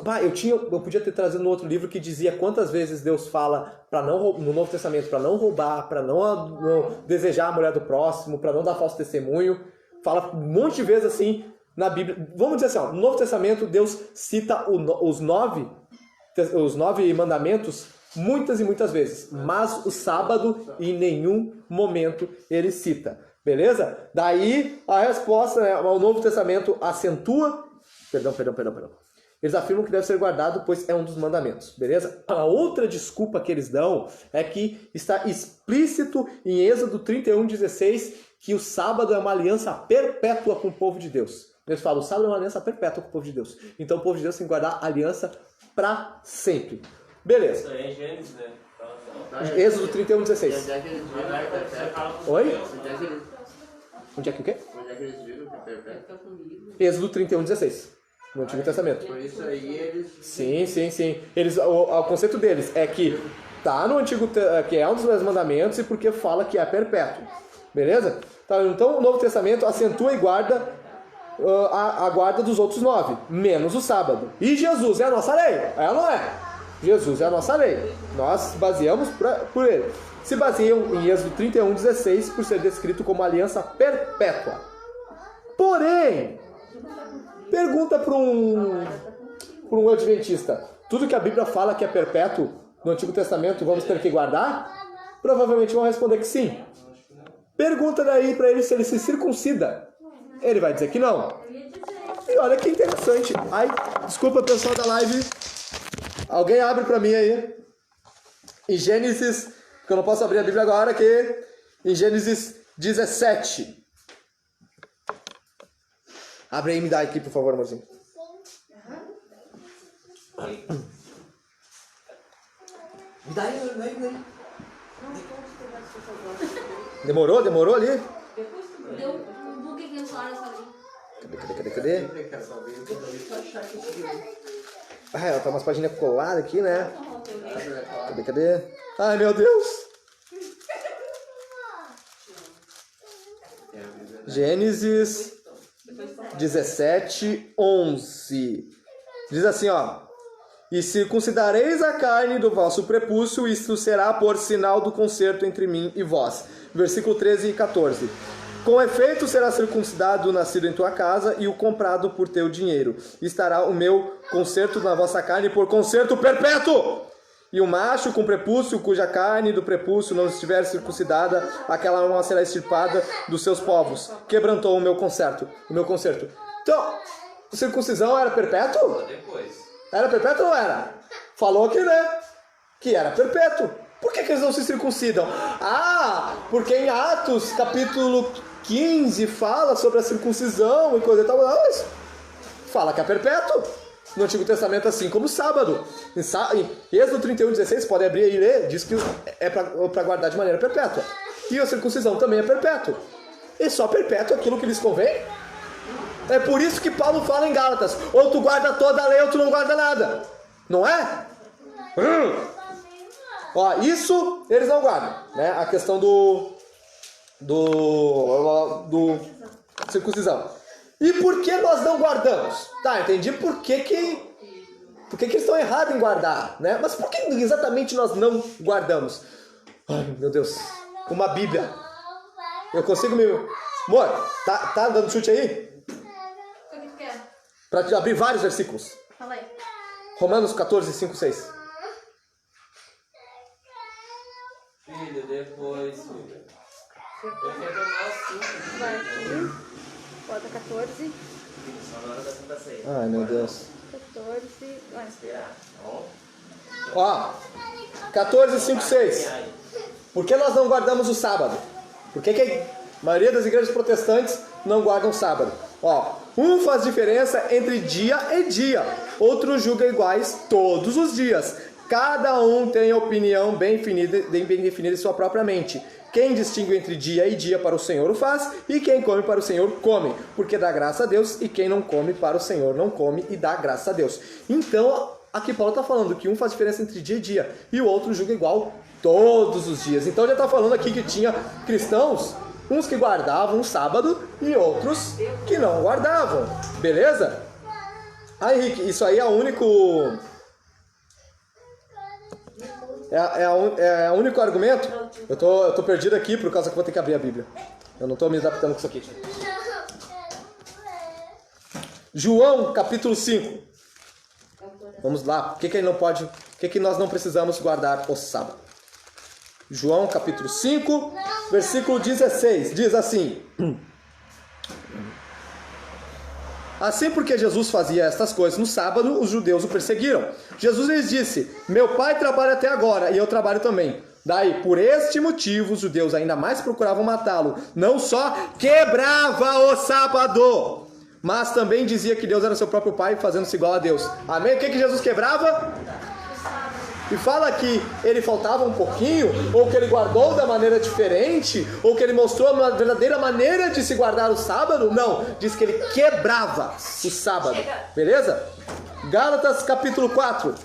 S1: eu podia ter trazido no outro livro que dizia quantas vezes Deus fala no Novo Testamento para não roubar, para não desejar a mulher do próximo, para não dar falso testemunho. Fala um monte de vezes assim na Bíblia. Vamos dizer assim, ó, no Novo Testamento Deus cita os 9 mandamentos muitas e muitas vezes, mas o sábado em nenhum momento ele cita. Beleza? Daí a resposta, né, o Novo Testamento acentua... Perdão. Eles afirmam que deve ser guardado, pois é um dos mandamentos. Beleza? A outra desculpa que eles dão é que está explícito em Êxodo 31:16 que o sábado é uma aliança perpétua com o povo de Deus. Eles falam, o sábado é uma aliança perpétua com o povo de Deus. Então o povo de Deus tem que guardar a aliança para sempre. Beleza.
S4: Isso aí é Gênesis, né?
S1: Êxodo 31:16.
S3: Onde é que eles viram que é perpétuo?
S1: Oi?
S3: Onde é que
S1: Onde é que o quê?
S3: eles viram que é perpétuo?
S1: Êxodo 31:16. No Antigo Testamento.
S3: Por isso aí eles...
S1: Sim. O conceito deles é que tá no Antigo, que é um dos 10 mandamentos e porque fala que é perpétuo. Beleza? Tá, então o Novo Testamento acentua e guarda a guarda dos outros 9, menos o sábado. E Jesus é a nossa lei? É ou não é? Jesus é a nossa lei. Nós baseamos por ele. Se baseiam em Êxodo 31:16 por ser descrito como aliança perpétua. Porém, pergunta para um adventista: tudo que a Bíblia fala que é perpétuo no Antigo Testamento vamos ter que guardar? Provavelmente vão responder que sim. Pergunta daí para ele se ele se circuncida. Ele vai dizer que não. E olha que interessante. Ai, desculpa, pessoal da live. Alguém abre para mim aí. Em Gênesis, que eu não posso abrir a Bíblia agora, que em Gênesis 17. Abre aí e me dá aqui, por favor, amorzinho. Me dá aí, me dá aí. Demorou ali?
S5: Deu um bug aqui no celular dessa ali.
S1: Cadê? Ah, ela tá umas páginas coladas aqui, né? Cadê? Ai, meu Deus! Gênesis 17, 11. Diz assim, ó. E circuncidareis a carne do vosso prepúcio, isto será por sinal do concerto entre mim e vós. Versículo 13 e 14. Com efeito será circuncidado o nascido em tua casa e o comprado por teu dinheiro. Estará o meu concerto na vossa carne por concerto perpétuo. E o macho com prepúcio, cuja carne do prepúcio não estiver circuncidada, aquela alma será extirpada dos seus povos. Quebrantou o meu concerto. Então, a circuncisão era perpétuo?
S4: Depois.
S1: Era perpétuo ou não era? Falou que, né? Que era perpétuo. Por que eles não se circuncidam? Ah, porque em Atos, capítulo 15, fala sobre a circuncisão e coisa e tal. Mas fala que é perpétuo. No Antigo Testamento, assim como o sábado. Em Êxodo 31, 16, pode abrir aí e ler, diz que é para guardar de maneira perpétua. E a circuncisão também é perpétua. E só perpétua aquilo que lhes convém. É por isso que Paulo fala em Gálatas, ou tu guarda toda a lei ou tu não guarda nada. Não é? Ó, isso eles não guardam, né? A questão do circuncisão. E por que nós não guardamos? Tá, entendi por que eles estão errados em guardar, né? Mas por que exatamente nós não guardamos? Ai, meu Deus. Uma Bíblia. Eu consigo me... Amor, tá dando chute aí?
S5: O que tu quer?
S1: Para te abrir vários versículos.
S5: Fala aí.
S1: Romanos 14, 5, 6.
S3: Filho, depois, filho. Eu quero tomar assim.
S5: Vai aqui. Bota 14.
S3: Só na hora da Santa Ceia.
S1: Ai, meu Deus.
S5: 14. Vai.
S1: Ó, 14, 5, 6. Por que nós não guardamos o sábado? Por que a maioria das igrejas protestantes não guardam o sábado? Ó, um faz diferença entre dia e dia, outro julga iguais todos os dias. Cada um tem opinião bem definida em sua própria mente. Quem distingue entre dia e dia para o Senhor o faz, e quem come para o Senhor come, porque dá graça a Deus, e quem não come para o Senhor não come e dá graça a Deus. Então, aqui Paulo está falando que um faz diferença entre dia e dia, e o outro julga igual todos os dias. Então ele está falando aqui que tinha cristãos, uns que guardavam o sábado e outros que não guardavam. Beleza? Aí, Henrique, isso aí é o único... É o único argumento? Eu tô perdido aqui por causa que vou ter que abrir a Bíblia. Eu não tô me adaptando com isso aqui. João, capítulo 5. Vamos lá. Por que ele não pode... Por que nós não precisamos guardar o sábado? João, capítulo 5, versículo 16. Diz assim... Assim, porque Jesus fazia estas coisas no sábado, os judeus o perseguiram. Jesus lhes disse, meu pai trabalha até agora e eu trabalho também. Daí, por este motivo, os judeus ainda mais procuravam matá-lo. Não só quebrava o sábado, mas também dizia que Deus era seu próprio pai, fazendo-se igual a Deus. Amém? O que Jesus quebrava? E fala que ele faltava um pouquinho, ou que ele guardou da maneira diferente, ou que ele mostrou uma verdadeira maneira de se guardar o sábado. Não, diz que ele quebrava o sábado. Beleza? Gálatas capítulo 4.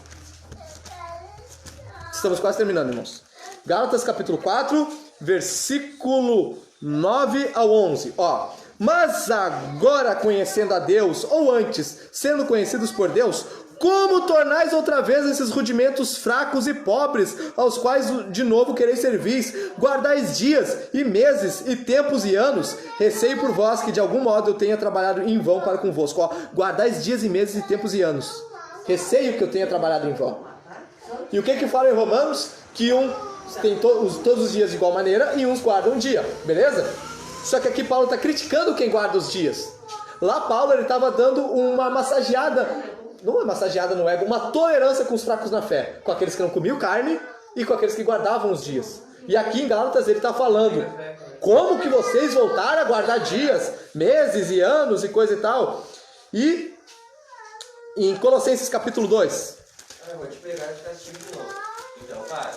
S1: Estamos quase terminando, irmãos. Gálatas capítulo 4, versículo 9 ao 11. Ó, mas agora conhecendo a Deus, ou antes, sendo conhecidos por Deus, como tornais outra vez esses rudimentos fracos e pobres, aos quais de novo quereis servir? Guardais dias, e meses, e tempos e anos. Receio por vós que de algum modo eu tenha trabalhado em vão para convosco. Ó, guardais dias, e meses, e tempos e anos. Receio que eu tenha trabalhado em vão. E o que fala em Romanos? Que um tem todos os dias de igual maneira, e uns guardam um dia. Beleza? Só que aqui Paulo está criticando quem guarda os dias. Lá Paulo ele estava dando uma massageada, não uma massageada no ego, uma tolerância com os fracos na fé, com aqueles que não comiam carne e com aqueles que guardavam os dias. E aqui em Gálatas ele está falando, como que vocês voltaram a guardar dias, meses e anos e coisa e tal. E em Colossenses capítulo 2.
S3: Eu vou te pegar de castigo de novo. Então, para.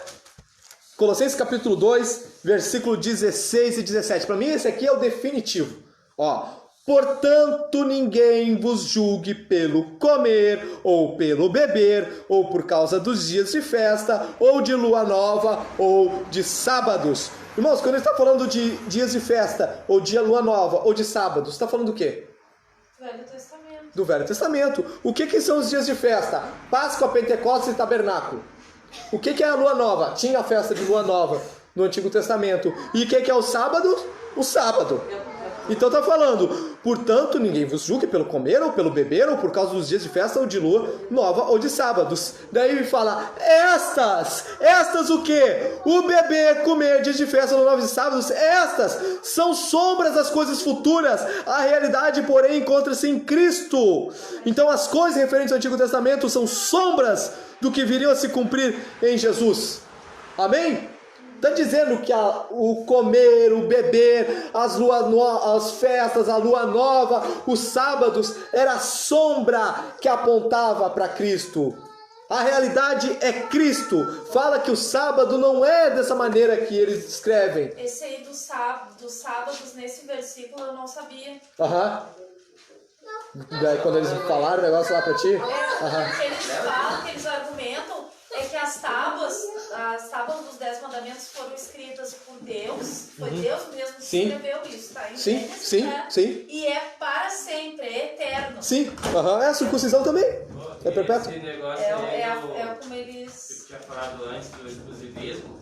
S1: Colossenses capítulo 2, versículo 16 e 17. Para mim esse aqui é o definitivo. Ó, portanto ninguém vos julgue pelo comer, ou pelo beber, ou por causa dos dias de festa, ou de lua nova, ou de sábados. Irmãos, quando ele está falando de dias de festa, ou de lua nova, ou de sábados, está falando do quê?
S2: Velho Testamento.
S1: Do Velho Testamento. O que são os dias de festa? Páscoa, Pentecostes e Tabernáculo. O que é a lua nova? Tinha a festa de lua nova no Antigo Testamento. E o que é o sábado? O sábado. Então está falando, portanto, ninguém vos julgue pelo comer, ou pelo beber, ou por causa dos dias de festa, ou de lua nova, ou de sábados. Daí ele fala, estas o quê? O beber, comer, dias de festa, lua nova e sábados, estas são sombras das coisas futuras. A realidade, porém, encontra-se em Cristo. Então as coisas referentes ao Antigo Testamento são sombras do que viriam a se cumprir em Jesus. Amém? Está dizendo que o comer, o beber, as festas, a lua nova, os sábados, era a sombra que apontava para Cristo. A realidade é Cristo. Fala que o sábado não é dessa maneira que eles descrevem.
S2: Esse aí dos sábados, nesse versículo, eu não sabia.
S1: Aham. Daí quando eles falaram o negócio lá para ti?
S2: O que eles falam, que eles argumentam, é que as tábuas dos 10 mandamentos foram escritas por Deus. Foi Deus mesmo que escreveu isso, tá? Em Gênesis, né?
S1: Sim.
S2: E é para sempre, é eterno.
S1: Sim, é a circuncisão também. É perpétuo.
S4: Esse negócio
S2: É como eles...
S4: Eu tinha falado antes do exclusivismo.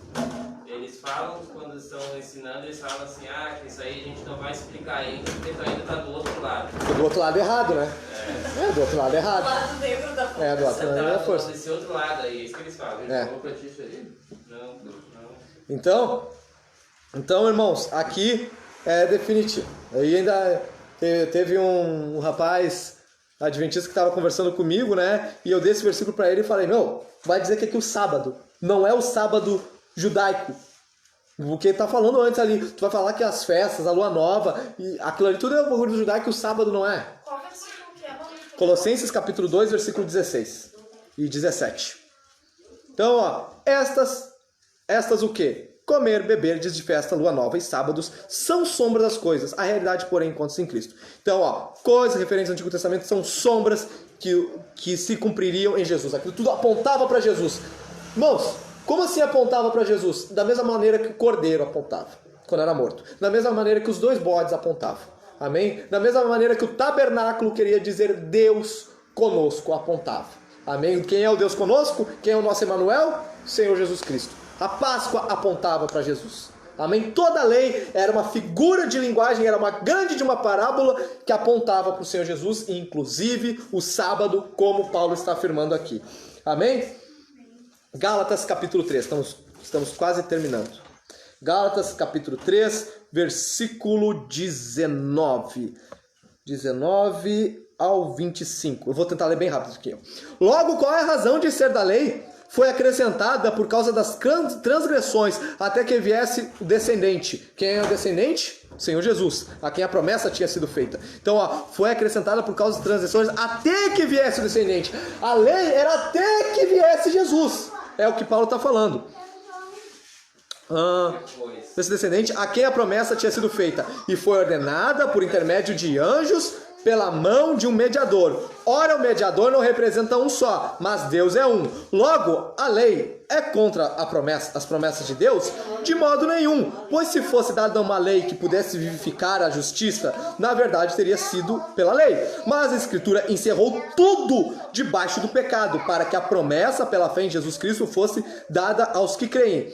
S4: Eles falam, quando estão ensinando, eles falam assim, que isso aí a gente não vai explicar ainda, porque tu ainda está do outro lado.
S1: Do outro lado errado, né? Do outro lado errado.
S2: Do lado negro da força.
S1: Do outro lado da força.
S4: Desse outro lado aí, é isso que eles falam.
S3: Ele falou pra ti isso aí?
S4: Não.
S1: Então, irmãos, aqui é definitivo. Aí ainda teve um rapaz adventista que estava conversando comigo, né? E eu dei esse versículo para ele e falei, vai dizer que aqui o sábado não é o sábado judaico. O que ele tá falando antes ali, tu vai falar que as festas, a lua nova, e aquilo ali tudo é o bagulho do judaico, o sábado não é.
S2: Qual versículo que é?
S1: Colossenses capítulo 2, versículo 16 e 17. Então, ó, estas o quê? Comer, beber, dias de festa, lua nova e sábados são sombras das coisas. A realidade, porém, encontra-se em Cristo. Então, ó, coisas referentes ao Antigo Testamento são sombras que se cumpririam em Jesus. Aquilo tudo apontava para Jesus. Irmãos, como assim apontava para Jesus? Da mesma maneira que o cordeiro apontava, quando era morto. Da mesma maneira que os 2 bodes apontavam. Amém? Da mesma maneira que o tabernáculo queria dizer Deus conosco, apontava. Amém? Quem é o Deus conosco? Quem é o nosso Emanuel? Senhor Jesus Cristo. A Páscoa apontava para Jesus. Amém? Toda a lei era uma figura de linguagem, era uma grande de uma parábola que apontava para o Senhor Jesus, inclusive o sábado, como Paulo está afirmando aqui. Amém? Gálatas capítulo 3, estamos quase terminando. Gálatas capítulo 3, versículo 19 ao 25. Eu vou tentar ler bem rápido aqui. Logo, qual é a razão de ser da lei? Foi acrescentada por causa das transgressões, até que viesse o descendente. Quem é o descendente? Senhor Jesus, a quem a promessa tinha sido feita. Então, foi acrescentada por causa das transgressões, até que viesse o descendente. A lei era até que viesse Jesus. É o que Paulo está falando. Esse descendente, a quem a promessa tinha sido feita, e foi ordenada por intermédio de anjos, pela mão de um mediador. Ora, o mediador não representa um só, mas Deus é um. Logo, a lei é contra as promessas de Deus? De modo nenhum, pois se fosse dada uma lei que pudesse vivificar a justiça, na verdade teria sido pela lei. Mas a Escritura encerrou tudo debaixo do pecado, para que a promessa pela fé em Jesus Cristo fosse dada aos que creem.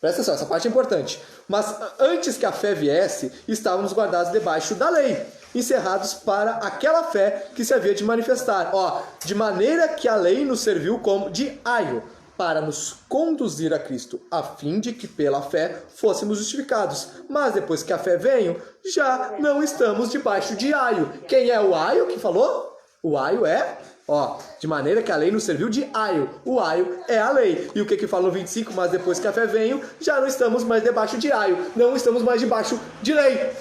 S1: Presta atenção, essa parte é importante. Mas antes que a fé viesse, estávamos guardados debaixo da lei, encerrados para aquela fé que se havia de manifestar. De maneira que a lei nos serviu como de aio para nos conduzir a Cristo, a fim de que pela fé fôssemos justificados. Mas depois que a fé veio, já não estamos debaixo de aio. Quem é o aio que falou? O aio é, de maneira que a lei nos serviu de aio. O aio é a lei. E o que fala no 25? Mas depois que a fé veio, já não estamos mais debaixo de aio. Não estamos mais debaixo de lei.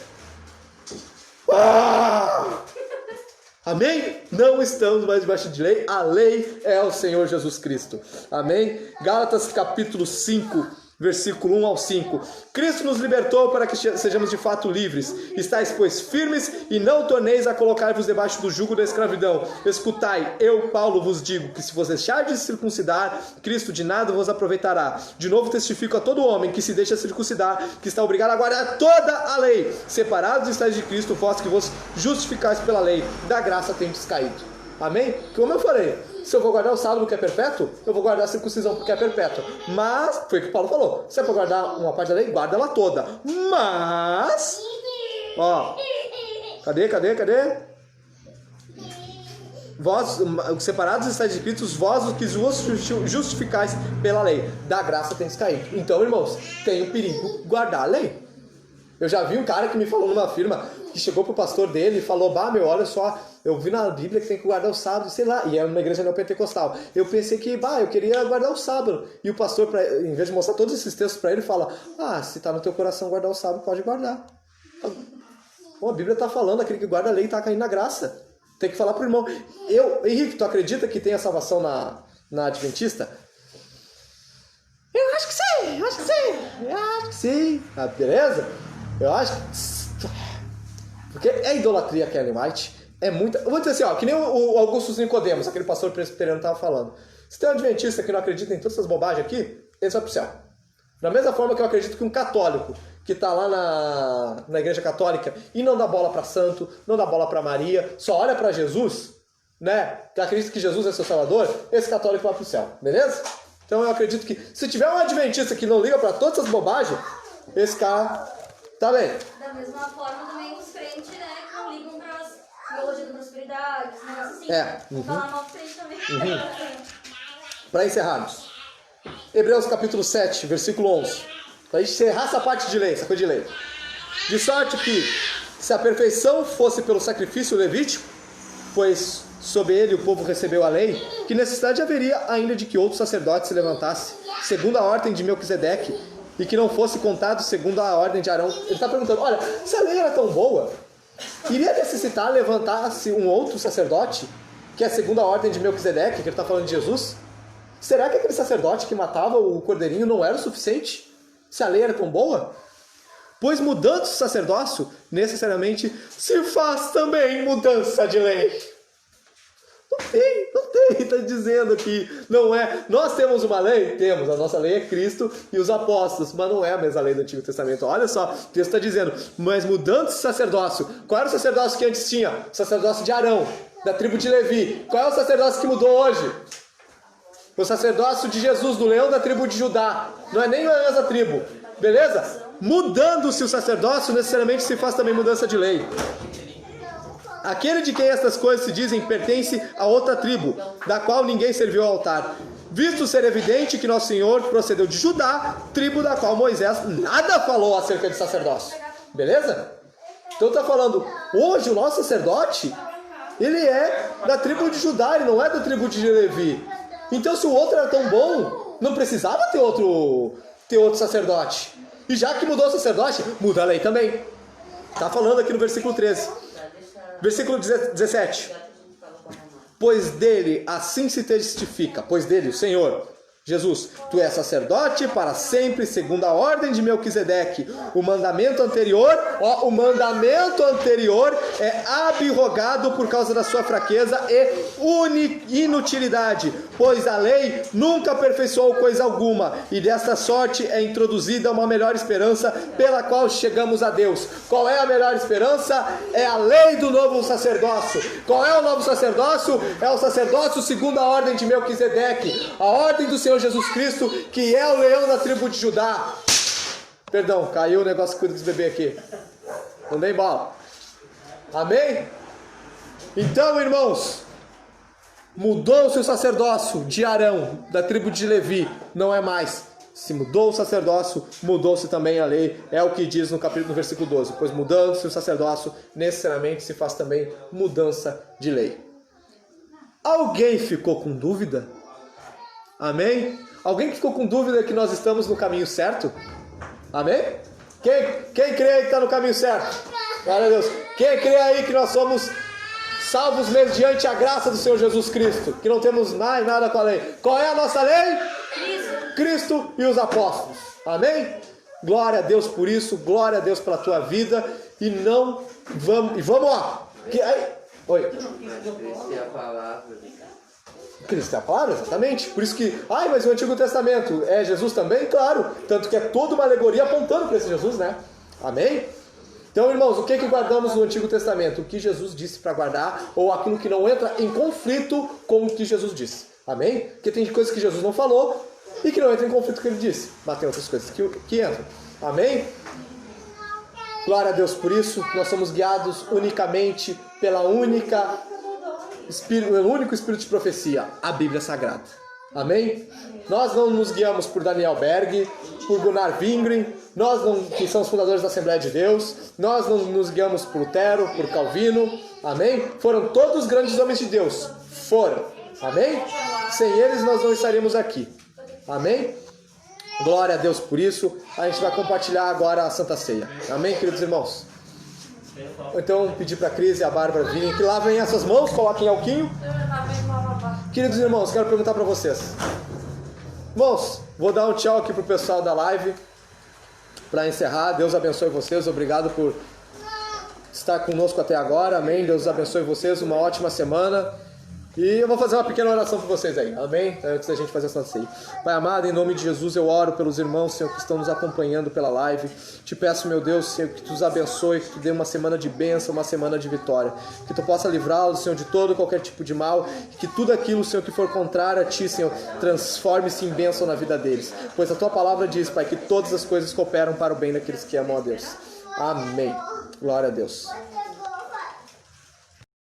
S1: Amém? Não estamos mais debaixo de lei. A lei é o Senhor Jesus Cristo. Amém? Gálatas capítulo 5, versículo 1 ao 5. Cristo nos libertou para que sejamos de fato livres. Estais, pois, firmes e não torneis a colocar-vos debaixo do jugo da escravidão. Escutai, eu, Paulo, vos digo que se vos deixardes de circuncidar, Cristo de nada vos aproveitará. De novo testifico a todo homem que se deixa circuncidar, que está obrigado a guardar toda a lei. Separados estáis de Cristo, vós que vos justificais pela lei, da graça tendes caído. Amém? Como eu falei, se eu vou guardar o sábado que é perpétuo, eu vou guardar a circuncisão porque é perpétua. Mas, foi o que Paulo falou, se é para guardar uma parte da lei, guarda ela toda. Mas, cadê? Vós, separados estáis de Cristo, vós os que vos justificais pela lei, da graça tendes caído. Então, irmãos, tem o perigo guardar a lei. Eu já vi um cara que me falou numa firma, que chegou pro pastor dele e falou, olha só, eu vi na Bíblia que tem que guardar o sábado, sei lá, e era uma igreja neopentecostal. Eu pensei que, eu queria guardar o sábado. E o pastor, em vez de mostrar todos esses textos para ele, fala, se tá no teu coração guardar o sábado, pode guardar. A Bíblia tá falando, aquele que guarda a lei tá caindo na graça. Tem que falar pro irmão. Henrique, tu acredita que tem a salvação na Adventista? Eu acho que sim. Beleza? Eu acho que... Porque é idolatria, Ellen White. É muita... Eu vou dizer assim, que nem o Augusto Nicodemos, aquele pastor presbiteriano estava falando. Se tem um adventista que não acredita em todas essas bobagens aqui, ele vai pro céu. Da mesma forma que eu acredito que um católico que está lá na igreja católica e não dá bola para santo, não dá bola para Maria, só olha para Jesus, né? Que acredita que Jesus é seu salvador, esse católico vai pro céu, beleza? Então eu acredito que se tiver um adventista que não liga para todas essas bobagens, esse cara tá bem.
S5: Da mesma forma também os crentes, né, que não ligam para as teologias da prosperidade, esse negócio assim. Falar mal dos crentes também.
S1: Para encerrarmos, Hebreus capítulo 7, versículo 11. Para encerrar essa parte de lei, essa coisa de lei. De sorte que, se a perfeição fosse pelo sacrifício levítico, pois sob ele o povo recebeu a lei, que necessidade haveria ainda de que outro sacerdote se levantasse, segundo a ordem de Melquisedeque, e que não fosse contado segundo a ordem de Arão. Ele está perguntando, se a lei era tão boa, iria necessitar levantar-se um outro sacerdote, que é segundo a ordem de Melquisedeque, que ele está falando de Jesus? Será que aquele sacerdote que matava o cordeirinho não era o suficiente? Se a lei era tão boa? Pois mudando o sacerdócio, necessariamente se faz também mudança de lei. Não tem, está dizendo aqui, não é. Nós temos uma lei? Temos, a nossa lei é Cristo e os apóstolos, mas não é a mesma lei do Antigo Testamento. Olha só, o texto está dizendo, mas mudando o sacerdócio, qual era o sacerdócio que antes tinha? O sacerdócio de Arão, da tribo de Levi. Qual é o sacerdócio que mudou hoje? O sacerdócio de Jesus, do leão da tribo de Judá. Não é nem a mesma tribo. Beleza? Mudando-se o sacerdócio, necessariamente se faz também mudança de lei. Aquele de quem estas coisas se dizem pertence a outra tribo, da qual ninguém serviu ao altar. Visto ser evidente que nosso Senhor procedeu de Judá, tribo da qual Moisés nada falou acerca de sacerdócio. Beleza? Então está falando, hoje o nosso sacerdote, ele é da tribo de Judá, ele não é da tribo de Levi. Então, se o outro era tão bom, não precisava ter outro sacerdote. E já que mudou o sacerdote, muda a lei também. Está falando aqui no versículo 13. Versículo 17. Pois dele assim se testifica, pois dele, o Senhor, Jesus, tu és sacerdote para sempre, segundo a ordem de Melquisedeque. O mandamento anterior é abrogado por causa da sua fraqueza e inutilidade, pois a lei nunca aperfeiçoou coisa alguma, e desta sorte é introduzida uma melhor esperança pela qual chegamos a Deus. Qual é a melhor esperança? É a lei do novo sacerdócio. Qual é o novo sacerdócio? É o sacerdócio segundo a ordem de Melquisedeque, a ordem do Senhor Jesus Cristo, que é o leão da tribo de Judá. Perdão, caiu o negócio, cuida dos bebês aqui. Não dei bola. Amém? Então, irmãos, Mudou-se o sacerdócio de Arão, da tribo de Levi, não é mais. Se mudou o sacerdócio, mudou-se também a lei. É o que diz no versículo 12. Pois mudando-se o sacerdócio, necessariamente se faz também mudança de lei. Alguém ficou com dúvida? Amém? Alguém que ficou com dúvida que nós estamos no caminho certo? Amém? Quem crê aí que está no caminho certo? Glória a Deus. Quem crê aí que nós somos salvos mediante a graça do Senhor Jesus Cristo? Que não temos mais nada com a lei. Qual é a nossa lei? Cristo e os apóstolos. Amém? Glória a Deus por isso. Glória a Deus pela tua vida. E vamos lá. Oi.
S3: Cristo é a palavra.
S1: Cristo é a palavra, exatamente. Por isso que, mas o Antigo Testamento é Jesus também? Claro. Tanto que é toda uma alegoria apontando para esse Jesus, né? Amém? Então, irmãos, o que guardamos no Antigo Testamento? O que Jesus disse para guardar, ou aquilo que não entra em conflito com o que Jesus disse. Amém? Porque tem coisas que Jesus não falou e que não entra em conflito com o que ele disse. Mas tem outras coisas que entram. Amém? Glória a Deus por isso. Nós somos guiados unicamente pelo único Espírito de profecia, a Bíblia Sagrada. Amém? Nós não nos guiamos por Daniel Berg, por Gunnar Wingren, que são os fundadores da Assembleia de Deus. Nós não nos guiamos por Lutero, por Calvino. Amém? Foram todos grandes homens de Deus. Foram. Amém? Sem eles nós não estaríamos aqui. Amém? Glória a Deus por isso. A gente vai compartilhar agora a Santa Ceia. Amém, queridos irmãos? Então, pedir para a Cris e a Bárbara virem, que lavem essas mãos, coloquem alquinho. Queridos irmãos, quero perguntar para vocês. Irmãos, vou dar um tchau aqui para o pessoal da live, para encerrar. Deus abençoe vocês, obrigado por estar conosco até agora, amém. Deus abençoe vocês, uma ótima semana. E eu vou fazer uma pequena oração para vocês aí, amém? Antes da gente fazer essa ceia. Pai amado, em nome de Jesus eu oro pelos irmãos, Senhor, que estão nos acompanhando pela live. Te peço, meu Deus, Senhor, que Tu os abençoe, que Tu dê uma semana de bênção, uma semana de vitória. Que Tu possa livrá-los, Senhor, de todo qualquer tipo de mal. Que tudo aquilo, Senhor, que for contrário a Ti, Senhor, transforme-se em bênção na vida deles. Pois a Tua palavra diz, Pai, que todas as coisas cooperam para o bem daqueles que amam a Deus. Amém. Glória a Deus.